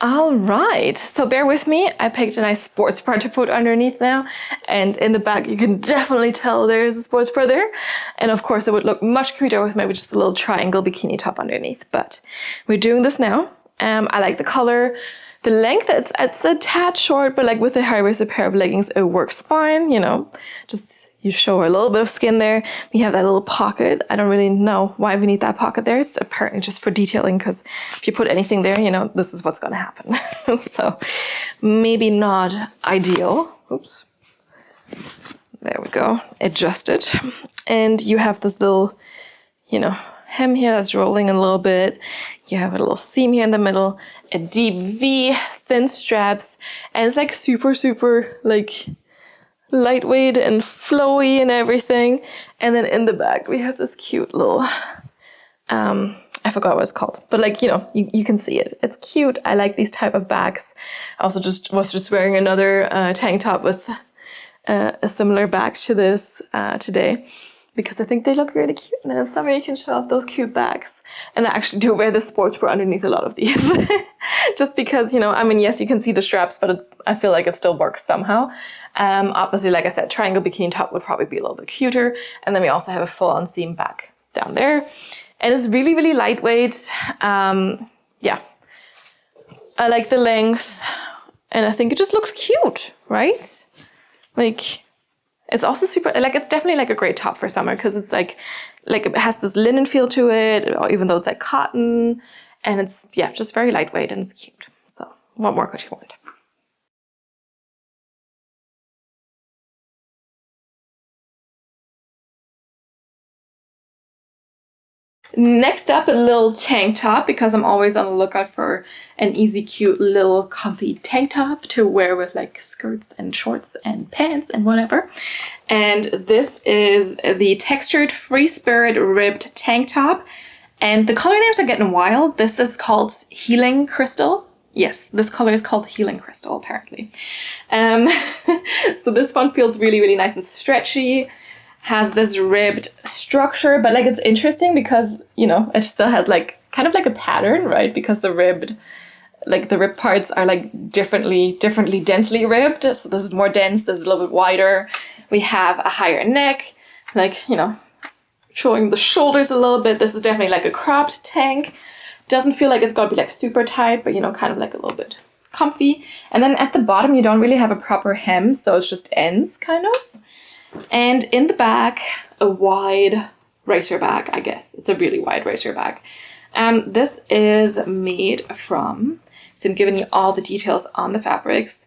All right, so bear with me. I picked a nice sports bra to put underneath now, and in the back you can definitely tell there's a sports bra there, and of course it would look much cuter with maybe just a little triangle bikini top underneath, but we're doing this now. I like the color. The length, it's a tad short, but like with a high-waisted pair of leggings, it works fine, you know. Just you show a little bit of skin there. We have that little pocket. I don't really know why we need that pocket there. It's apparently just for detailing, because if you put anything there, you know, this is what's going to happen. So maybe not ideal. Oops. There we go. Adjust it. And you have this little, you know, hem here that's rolling a little bit. You have a little seam here in the middle, a deep V, thin straps, and it's like super, super like lightweight and flowy and everything. And then in the back, we have this cute little, I forgot what it's called, but like, you know, you can see it. It's cute. I like these type of bags. I also was just wearing another tank top with a similar bag to this today, because I think they look really cute. And in summer you can show off those cute bags. And I actually do wear the sports bra underneath a lot of these. Just because, you know, I mean, yes, you can see the straps, but I feel like it still works somehow. Obviously, like I said, triangle bikini top would probably be a little bit cuter. And then we also have a full-on seam back down there. And it's really, really lightweight. Yeah, I like the length. And I think it just looks cute, right? Like, it's also super, like, it's definitely like a great top for summer, because it's like it has this linen feel to it, even though it's like cotton, and it's, yeah, just very lightweight and it's cute. So what more could you want? Next up, a little tank top, because I'm always on the lookout for an easy, cute, little comfy tank top to wear with like skirts and shorts and pants and whatever. And this is the textured Free Spirit ribbed tank top. And the color names are getting wild. This is called Healing Crystal. Yes, this color is called Healing Crystal, apparently. So this one feels really, really nice and stretchy. Has this ribbed structure, but like it's interesting because, you know, it still has like kind of like a pattern, right? Because the ribbed parts are like differently densely ribbed. So this is more dense, this is a little bit wider. We have a higher neck, like, you know, showing the shoulders a little bit. This is definitely like a cropped tank. Doesn't feel like it's gonna be like super tight, but you know, kind of like a little bit comfy. And then at the bottom, you don't really have a proper hem, so it's just ends kind of. And in the back, a wide racer bag, I guess. It's a really wide racer bag. This is made from, so I'm giving you all the details on the fabrics.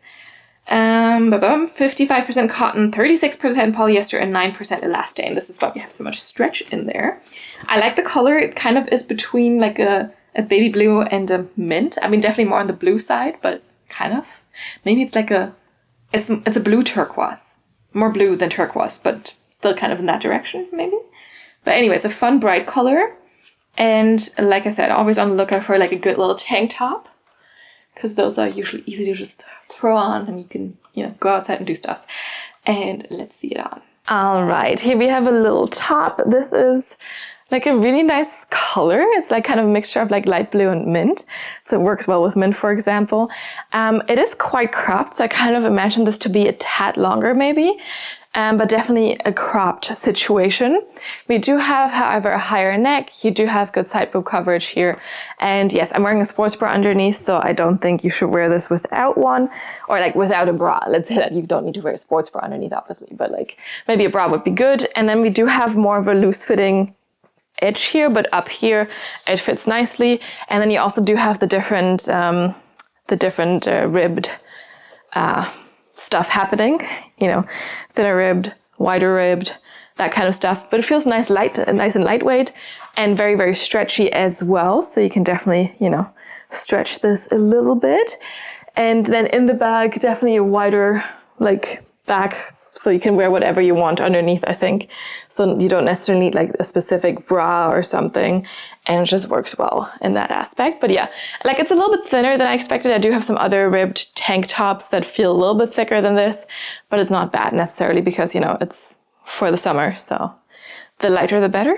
55% cotton, 36% polyester, and 9% elastane. This is why we have so much stretch in there. I like the color. It kind of is between like a baby blue and a mint. I mean, definitely more on the blue side, but kind of. Maybe it's like it's a blue turquoise. More blue than turquoise, but still kind of in that direction, maybe. But anyway, it's a fun, bright color. And like I said, always on the lookout for like a good little tank top, because those are usually easy to just throw on and you can, you know, go outside and do stuff. And let's see it on. All right, here we have a little top. This is like a really nice color. It's like kind of a mixture of like light blue and mint. So it works well with mint, for example. It is quite cropped, so I kind of imagine this to be a tad longer maybe, but definitely a cropped situation. We do have, however, a higher neck. You do have good side boob coverage here. And yes, I'm wearing a sports bra underneath, so I don't think you should wear this without one, or like without a bra. Let's say that you don't need to wear a sports bra underneath, obviously, but like maybe a bra would be good. And then we do have more of a loose fitting edge here, but up here it fits nicely. And then you also do have the different ribbed stuff happening, you know, thinner ribbed, wider ribbed, that kind of stuff. But it feels nice and lightweight, and very, very stretchy as well. So you can definitely, you know, stretch this a little bit. And then in the bag, definitely a wider like back, so you can wear whatever you want underneath, I think. So you don't necessarily need like a specific bra or something, and it just works well in that aspect. But yeah, like it's a little bit thinner than I expected. I do have some other ribbed tank tops that feel a little bit thicker than this, but it's not bad necessarily because, you know, it's for the summer. So the lighter, the better.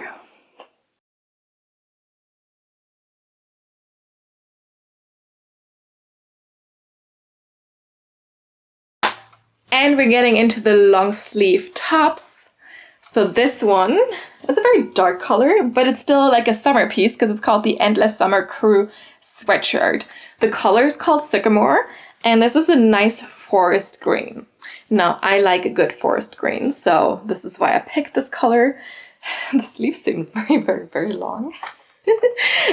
And we're getting into the long sleeve tops. So this one is a very dark color, but it's still like a summer piece because it's called the Endless Summer Crew Sweatshirt. The color is called Sycamore, and this is a nice forest green. Now, I like a good forest green, so this is why I picked this color. The sleeves seem very, very, very long.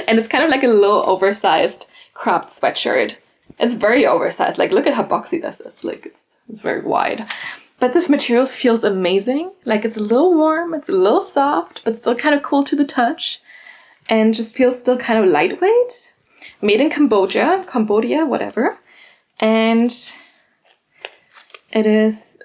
And it's kind of like a little oversized cropped sweatshirt. It's very oversized. Like, look at how boxy this is. Like, it's very wide. But the material feels amazing. Like, it's a little warm, it's a little soft, but still kind of cool to the touch. And just feels still kind of lightweight. Made in Cambodia, whatever. And it is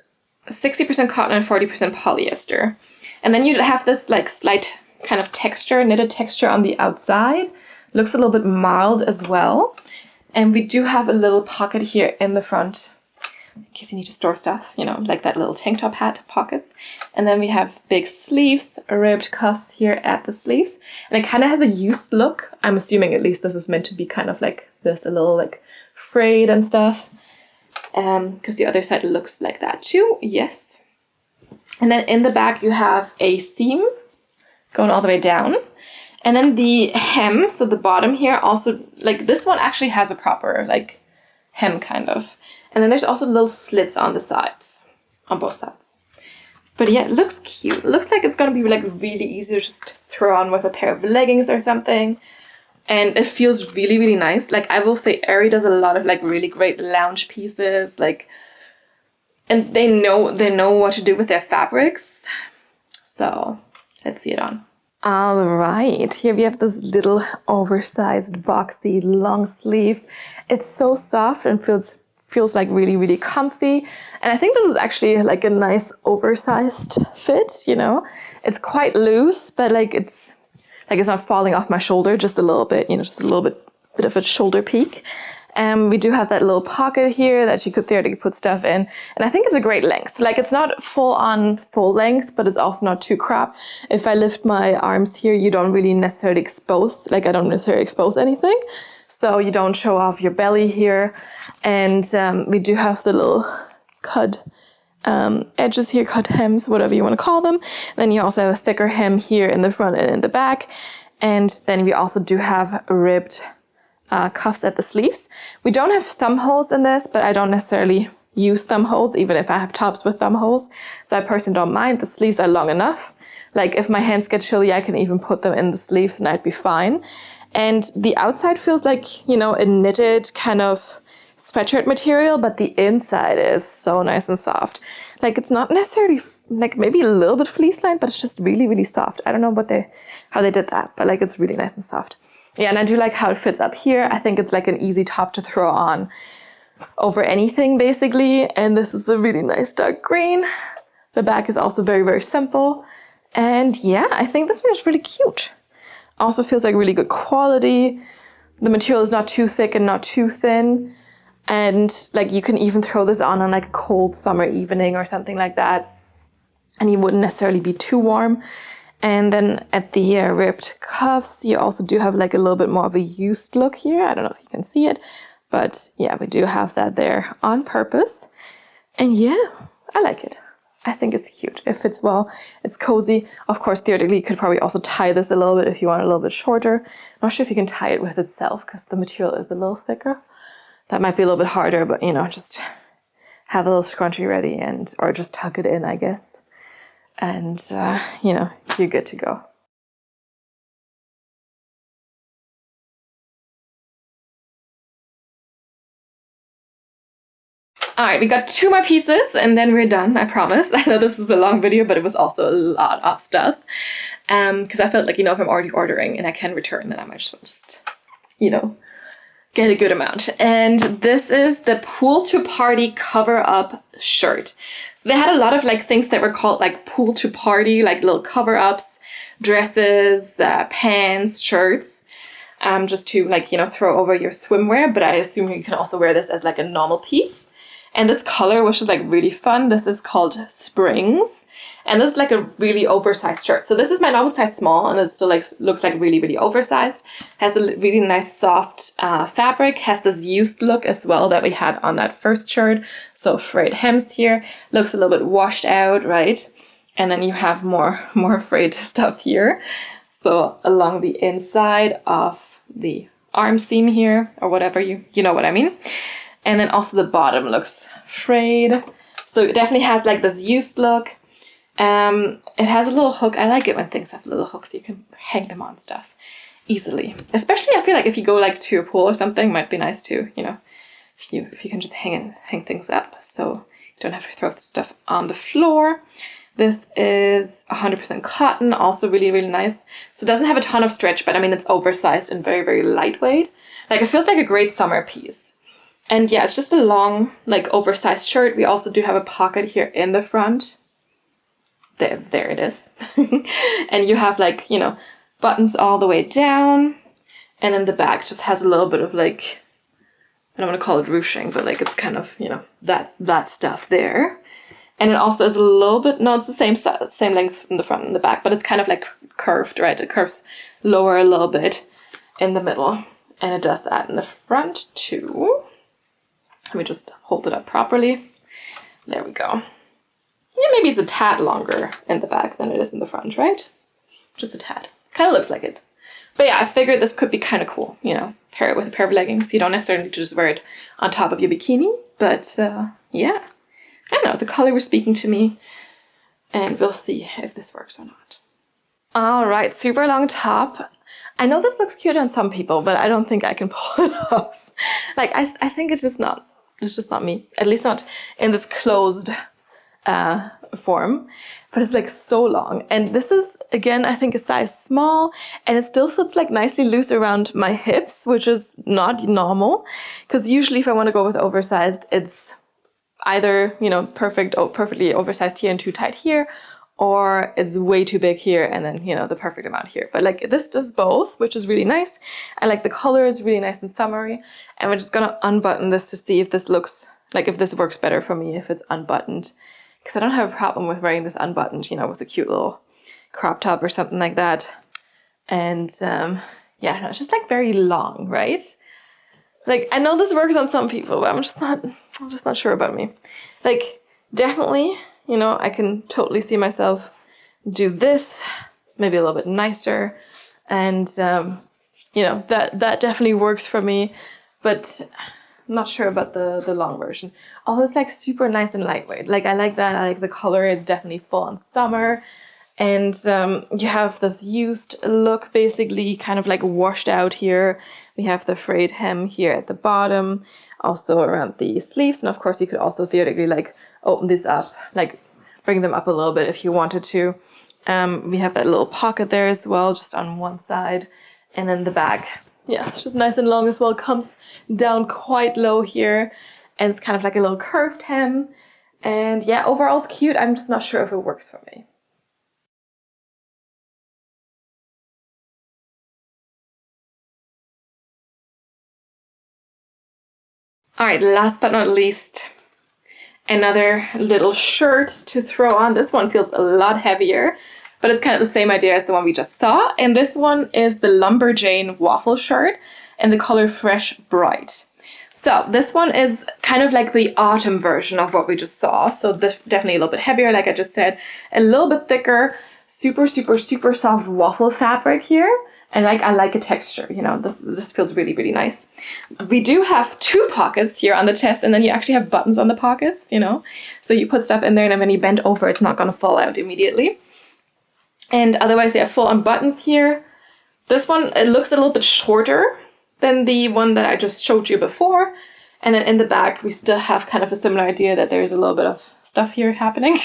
60% cotton and 40% polyester. And then you have this like slight kind of texture, knitted texture on the outside. Looks a little bit mild as well. And we do have a little pocket here in the front, in case you need to store stuff, you know, like that little tank top hat pockets. And then we have big sleeves, ribbed cuffs here at the sleeves. And it kind of has a used look. I'm assuming at least this is meant to be kind of like this, a little like frayed and stuff. Because the other side looks like that too, yes. And then in the back you have a seam going all the way down. And then the hem, so the bottom here also, like this one actually has a proper like hem kind of. And then there's also little slits on the sides, on both sides. But yeah, it looks cute. It looks like it's gonna be like really easy to just throw on with a pair of leggings or something. And it feels really, really nice. Like I will say Aerie does a lot of like really great lounge pieces, like, and they know what to do with their fabrics. So let's see it on. All right, here we have this little oversized boxy long sleeve. It's so soft and feels like really, really comfy. And I think this is actually like a nice oversized fit, you know. It's quite loose, but it's not falling off my shoulder, just a little bit, you know, just a little bit of a shoulder peak. We do have that little pocket here that you could theoretically put stuff in. And I think it's a great length. Like, it's not full length, but it's also not too crop. If I lift my arms here, you don't really necessarily expose, I don't necessarily expose anything. So you don't show off your belly here. And we do have the little cut edges here, cut hems, whatever you want to call them. Then you also have a thicker hem here in the front and in the back. And then we also do have ribbed cuffs at the sleeves. We don't have thumb holes in this, but I don't necessarily use thumb holes, even if I have tops with thumb holes. So I personally don't mind. The sleeves are long enough. Like, if my hands get chilly, I can even put them in the sleeves and I'd be fine. And the outside feels like, you know, a knitted kind of sweatshirt material, but the inside is so nice and soft. Like, it's not necessarily like maybe a little bit fleece lined, but it's just really, really soft. I don't know how they did that, but it's really nice and soft. Yeah, and I do like how it fits up here. I think it's like an easy top to throw on over anything, basically. And this is a really nice dark green. The back is also very, very simple. And yeah, I think this one is really cute. Also feels like really good quality. The material is not too thick and not too thin. And you can even throw this on a cold summer evening or something like that. And you wouldn't necessarily be too warm. And then at the ribbed cuffs, you also do have a little bit more of a used look here. I don't know if you can see it, but yeah, we do have that there on purpose. And yeah, I like it. I think it's cute. It fits well. It's cozy. Of course, theoretically, you could probably also tie this a little bit if you want it a little bit shorter. I'm not sure if you can tie it with itself because the material is a little thicker. That might be a little bit harder, but you know, just have a little scrunchie ready or just tuck it in, I guess. And, you know, you're good to go. All right, we got 2 more pieces and then we're done, I promise. I know this is a long video, but it was also a lot of stuff. Because I felt like, you know, if I'm already ordering and I can return, then I might just, you know, get a good amount. And this is the Pool to Party cover-up shirt. So they had a lot of things that were called Pool to Party, little cover-ups, dresses, pants, shirts, just to you know, throw over your swimwear. But I assume you can also wear this as a normal piece. And this color was just really fun. This is called Springs. And this is a really oversized shirt. So this is my normal size small, and it still looks really, really oversized. Has a really nice soft fabric. Has this used look as well that we had on that first shirt. So frayed hems here. Looks a little bit washed out, right? And then you have more frayed stuff here. So along the inside of the arm seam here, or whatever, you know what I mean. And then also the bottom looks frayed. So it definitely has this used look. It has a little hook. I like it when things have little hooks so you can hang them on stuff easily. Especially I feel like if you go to a pool or something, might be nice to, you know, if you can just hang things up so you don't have to throw stuff on the floor. This is 100% cotton, also really, really nice. So it doesn't have a ton of stretch, but I mean, it's oversized and very, very lightweight. It feels like a great summer piece. And yeah, it's just a long, oversized shirt. We also do have a pocket here in the front. There it is. And you have you know, buttons all the way down. And then the back just has a little bit of I don't want to call it ruching, but it's kind of, you know, that stuff there. And it also is a little bit, no, it's the same length in the front and the back, but it's kind of curved, right? It curves lower a little bit in the middle. And it does that in the front too. Let me just hold it up properly. There we go. Yeah, maybe it's a tad longer in the back than it is in the front, right? Just a tad. Kind of looks like it. But yeah, I figured this could be kind of cool, you know, pair it with a pair of leggings. You don't necessarily need to just wear it on top of your bikini, but yeah. I don't know, the color was speaking to me, and we'll see if this works or not. All right, super long top. I know this looks cute on some people, but I don't think I can pull it off. I think it's just not me. At least not in this closed form, but it's like so long. And this is, again, I think a size small, and it still fits like nicely loose around my hips, which is not normal, because usually if I want to go with oversized, it's either, you know, perfectly oversized here and too tight here, or it's way too big here and then, you know, the perfect amount here. But like this does both, which is really nice. I like the color, is really nice and summery. And we're just gonna unbutton this to see if this looks like, if this works better for me if it's unbuttoned. Because I don't have a problem with wearing this unbuttoned, you know, with a cute little crop top or something like that. And yeah, no, it's just like very long, right? Like, I know this works on some people, but I'm just not sure about me. Like, definitely, you know, I can totally see myself do this, maybe a little bit nicer. And, you know, that definitely works for me, but I'm not sure about the long version. Although it's like super nice and lightweight. Like, I like that. I like the color. It's definitely full on summer. And you have this used look, basically kind of like washed out here. We have the frayed hem here at the bottom, also around the sleeves. And of course, you could also theoretically like open this up, like bring them up a little bit if you wanted to. We have that little pocket there as well, just on one side. And then the back, yeah, it's just nice and long as well. Comes down quite low here. And it's kind of like a little curved hem. And yeah, overall it's cute. I'm just not sure if it works for me. All right, last but not least, another little shirt to throw on. This one feels a lot heavier, but it's kind of the same idea as the one we just saw. And this one is the LumberJane Waffle shirt in the color Fresh Bright. So this one is kind of like the autumn version of what we just saw. So this definitely a little bit heavier, like I just said, a little bit thicker, super, super, super soft waffle fabric here. And like, I like a texture, you know, this feels really, really nice. We do have two pockets here on the chest, and then you actually have buttons on the pockets, you know. So you put stuff in there, and then when you bend over, it's not going to fall out immediately. And otherwise, they have full on buttons here. This one, it looks a little bit shorter than the one that I just showed you before. And then in the back, we still have kind of a similar idea that there's a little bit of stuff here happening.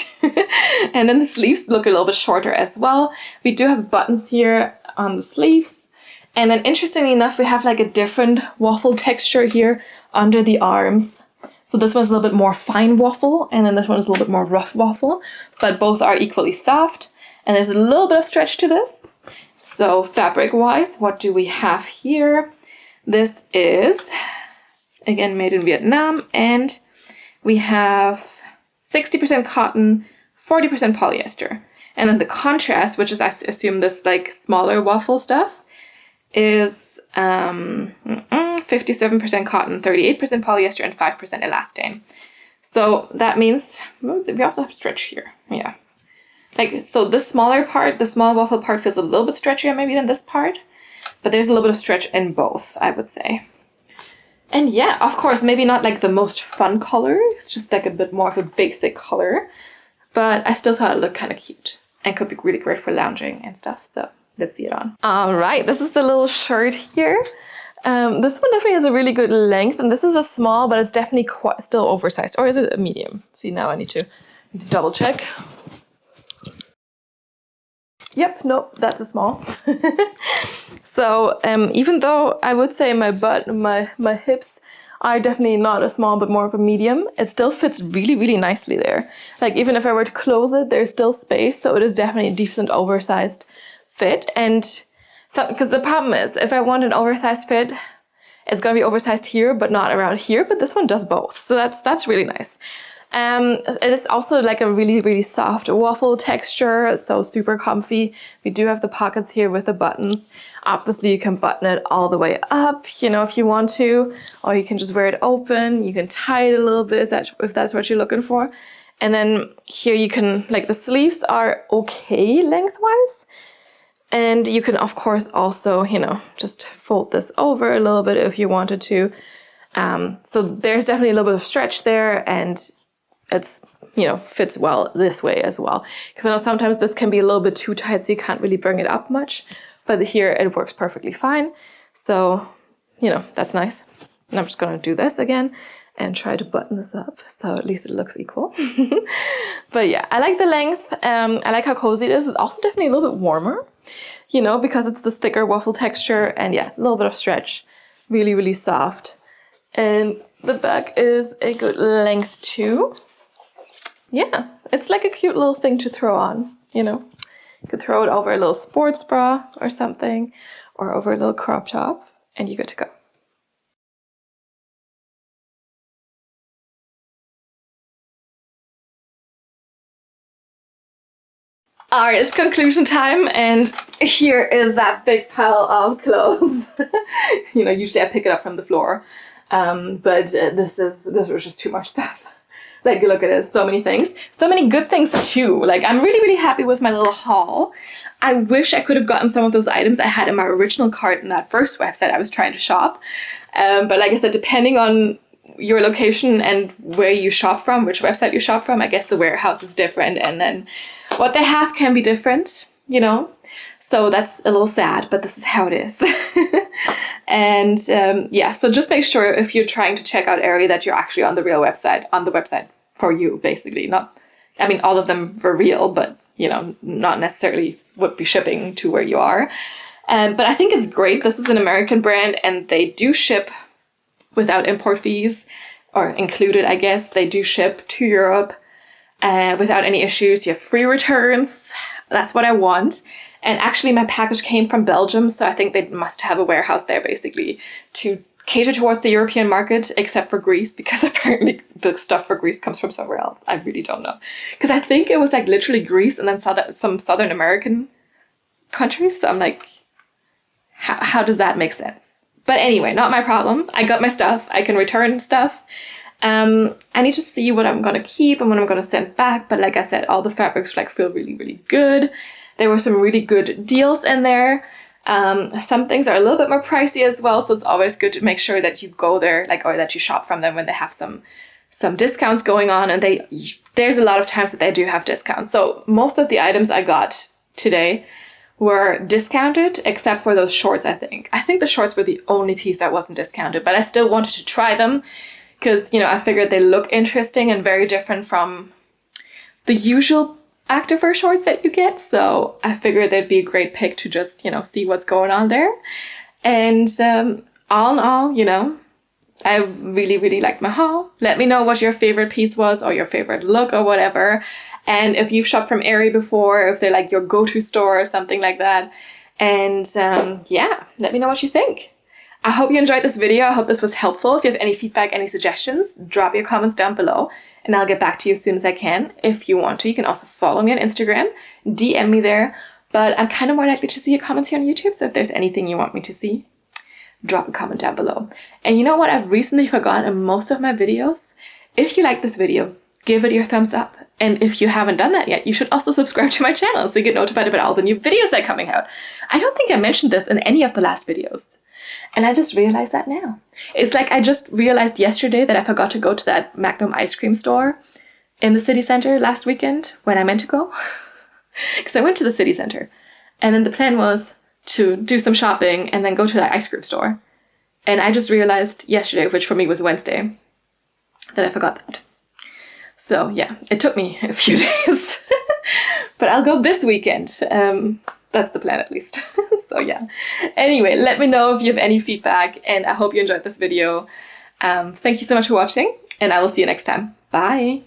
And then the sleeves look a little bit shorter as well. We do have buttons here on the sleeves. And then interestingly enough, we have like a different waffle texture here under the arms. So this one's a little bit more fine waffle, and then this one is a little bit more rough waffle, but both are equally soft. And there's a little bit of stretch to this. So fabric-wise, what do we have here? This is, again, made in Vietnam, and we have 60% cotton, 40% polyester. And then the contrast, which is, I assume, this like smaller waffle stuff, is 57% cotton, 38% polyester, and 5% elastane. So that means we also have stretch here. Yeah. Like, so this smaller part, the small waffle part, feels a little bit stretchier maybe than this part, but there's a little bit of stretch in both, I would say. And yeah, of course, maybe not like the most fun color. It's just like a bit more of a basic color, but I still thought it looked kind of cute and could be really great for lounging and stuff. So let's see it on. All right, this is the little shirt here. This one definitely has a really good length, and this is a small, but it's definitely still oversized. Or is it a medium? See, now I need to double check. Yep, nope, that's a small. So even though I would say my butt, my hips are definitely not a small, but more of a medium, it still fits really, really nicely there. Like, even if I were to close it, there's still space. So it is definitely a decent oversized fit. And so, because the problem is, if I want an oversized fit, it's going to be oversized here, but not around here. But this one does both. So that's really nice. It is also like a really, really soft waffle texture, so super comfy. We do have the pockets here with the buttons. Obviously, you can button it all the way up, you know, if you want to, or you can just wear it open. You can tie it a little bit if that's what you're looking for. And then here you can, like, the sleeves are okay lengthwise. And you can, of course, also, you know, just fold this over a little bit if you wanted to. So there's definitely a little bit of stretch there, and it's, you know, fits well this way as well. Because I know sometimes this can be a little bit too tight, so you can't really bring it up much. But here it works perfectly fine. So, you know, that's nice. And I'm just going to do this again. and try to button this up so at least it looks equal. But yeah, I like the length. I like how cozy it is. It's also definitely a little bit warmer, you know, because it's this thicker waffle texture, and yeah, a little bit of stretch. Really, really soft. And the back is a good length too. Yeah, it's like a cute little thing to throw on, you know. You could throw it over a little sports bra or something, or over a little crop top, and you're good to go. Alright, it's conclusion time, and here is that big pile of clothes. You know, usually I pick it up from the floor, but this was just too much stuff. Like, look at it, so many things. So many good things too. Like, I'm really, really happy with my little haul. I wish I could have gotten some of those items I had in my original cart in that first website I was trying to shop. But like I said, depending on your location and where you shop from, which website you shop from, I guess the warehouse is different, and then what they have can be different, you know? So that's a little sad, but this is how it is. And yeah, so just make sure if you're trying to check out Aerie that you're actually on the real website, on the website for you, basically. Not, I mean, all of them were real, but, you know, not necessarily would be shipping to where you are. But I think it's great. This is an American brand, and they do ship without import fees, or included, I guess. They do ship to Europe without any issues. You have free returns. That's what I want. And actually my package came from Belgium, so I think they must have a warehouse there basically to cater towards the European market, except for Greece, because apparently the stuff for Greece comes from somewhere else. I really don't know. Because I think it was like literally Greece and then some Southern American countries. So I'm like, how does that make sense? But anyway, not my problem. I got my stuff. I can return stuff. I need to see what I'm going to keep and what I'm going to send back. But like I said, all the fabrics like feel really, really good. There were some really good deals in there. Some things are a little bit more pricey as well. So it's always good to make sure that you go there, like, or that you shop from them when they have some discounts going on. And there's a lot of times that they do have discounts. So most of the items I got today were discounted, except for those shorts, I think. I think the shorts were the only piece that wasn't discounted, but I still wanted to try them because, you know, I figured they look interesting and very different from the usual Activewear shorts that you get. So I figured they'd be a great pick to just, you know, see what's going on there. And all in all, you know, I really, really liked my haul. Let me know what your favorite piece was or your favorite look or whatever. And if you've shopped from Aerie before, if they're like your go-to store or something like that. And yeah, let me know what you think. I hope you enjoyed this video. I hope this was helpful. If you have any feedback, any suggestions, drop your comments down below and I'll get back to you as soon as I can. If you want to, you can also follow me on Instagram, DM me there. But I'm kind of more likely to see your comments here on YouTube. So if there's anything you want me to see, drop a comment down below. And you know what I've recently forgotten in most of my videos? If you like this video, give it your thumbs up. And if you haven't done that yet, you should also subscribe to my channel so you get notified about all the new videos that are coming out. I don't think I mentioned this in any of the last videos. And I just realized that now. It's like I just realized yesterday that I forgot to go to that Macrame ice cream store in the city center last weekend when I meant to go. Because I went to the city center and then the plan was to do some shopping and then go to that ice cream store. And I just realized yesterday, which for me was Wednesday, that I forgot that. So yeah, it took me a few days, but I'll go this weekend. That's the plan at least. So yeah. Anyway, let me know if you have any feedback and I hope you enjoyed this video. Thank you so much for watching and I will see you next time. Bye.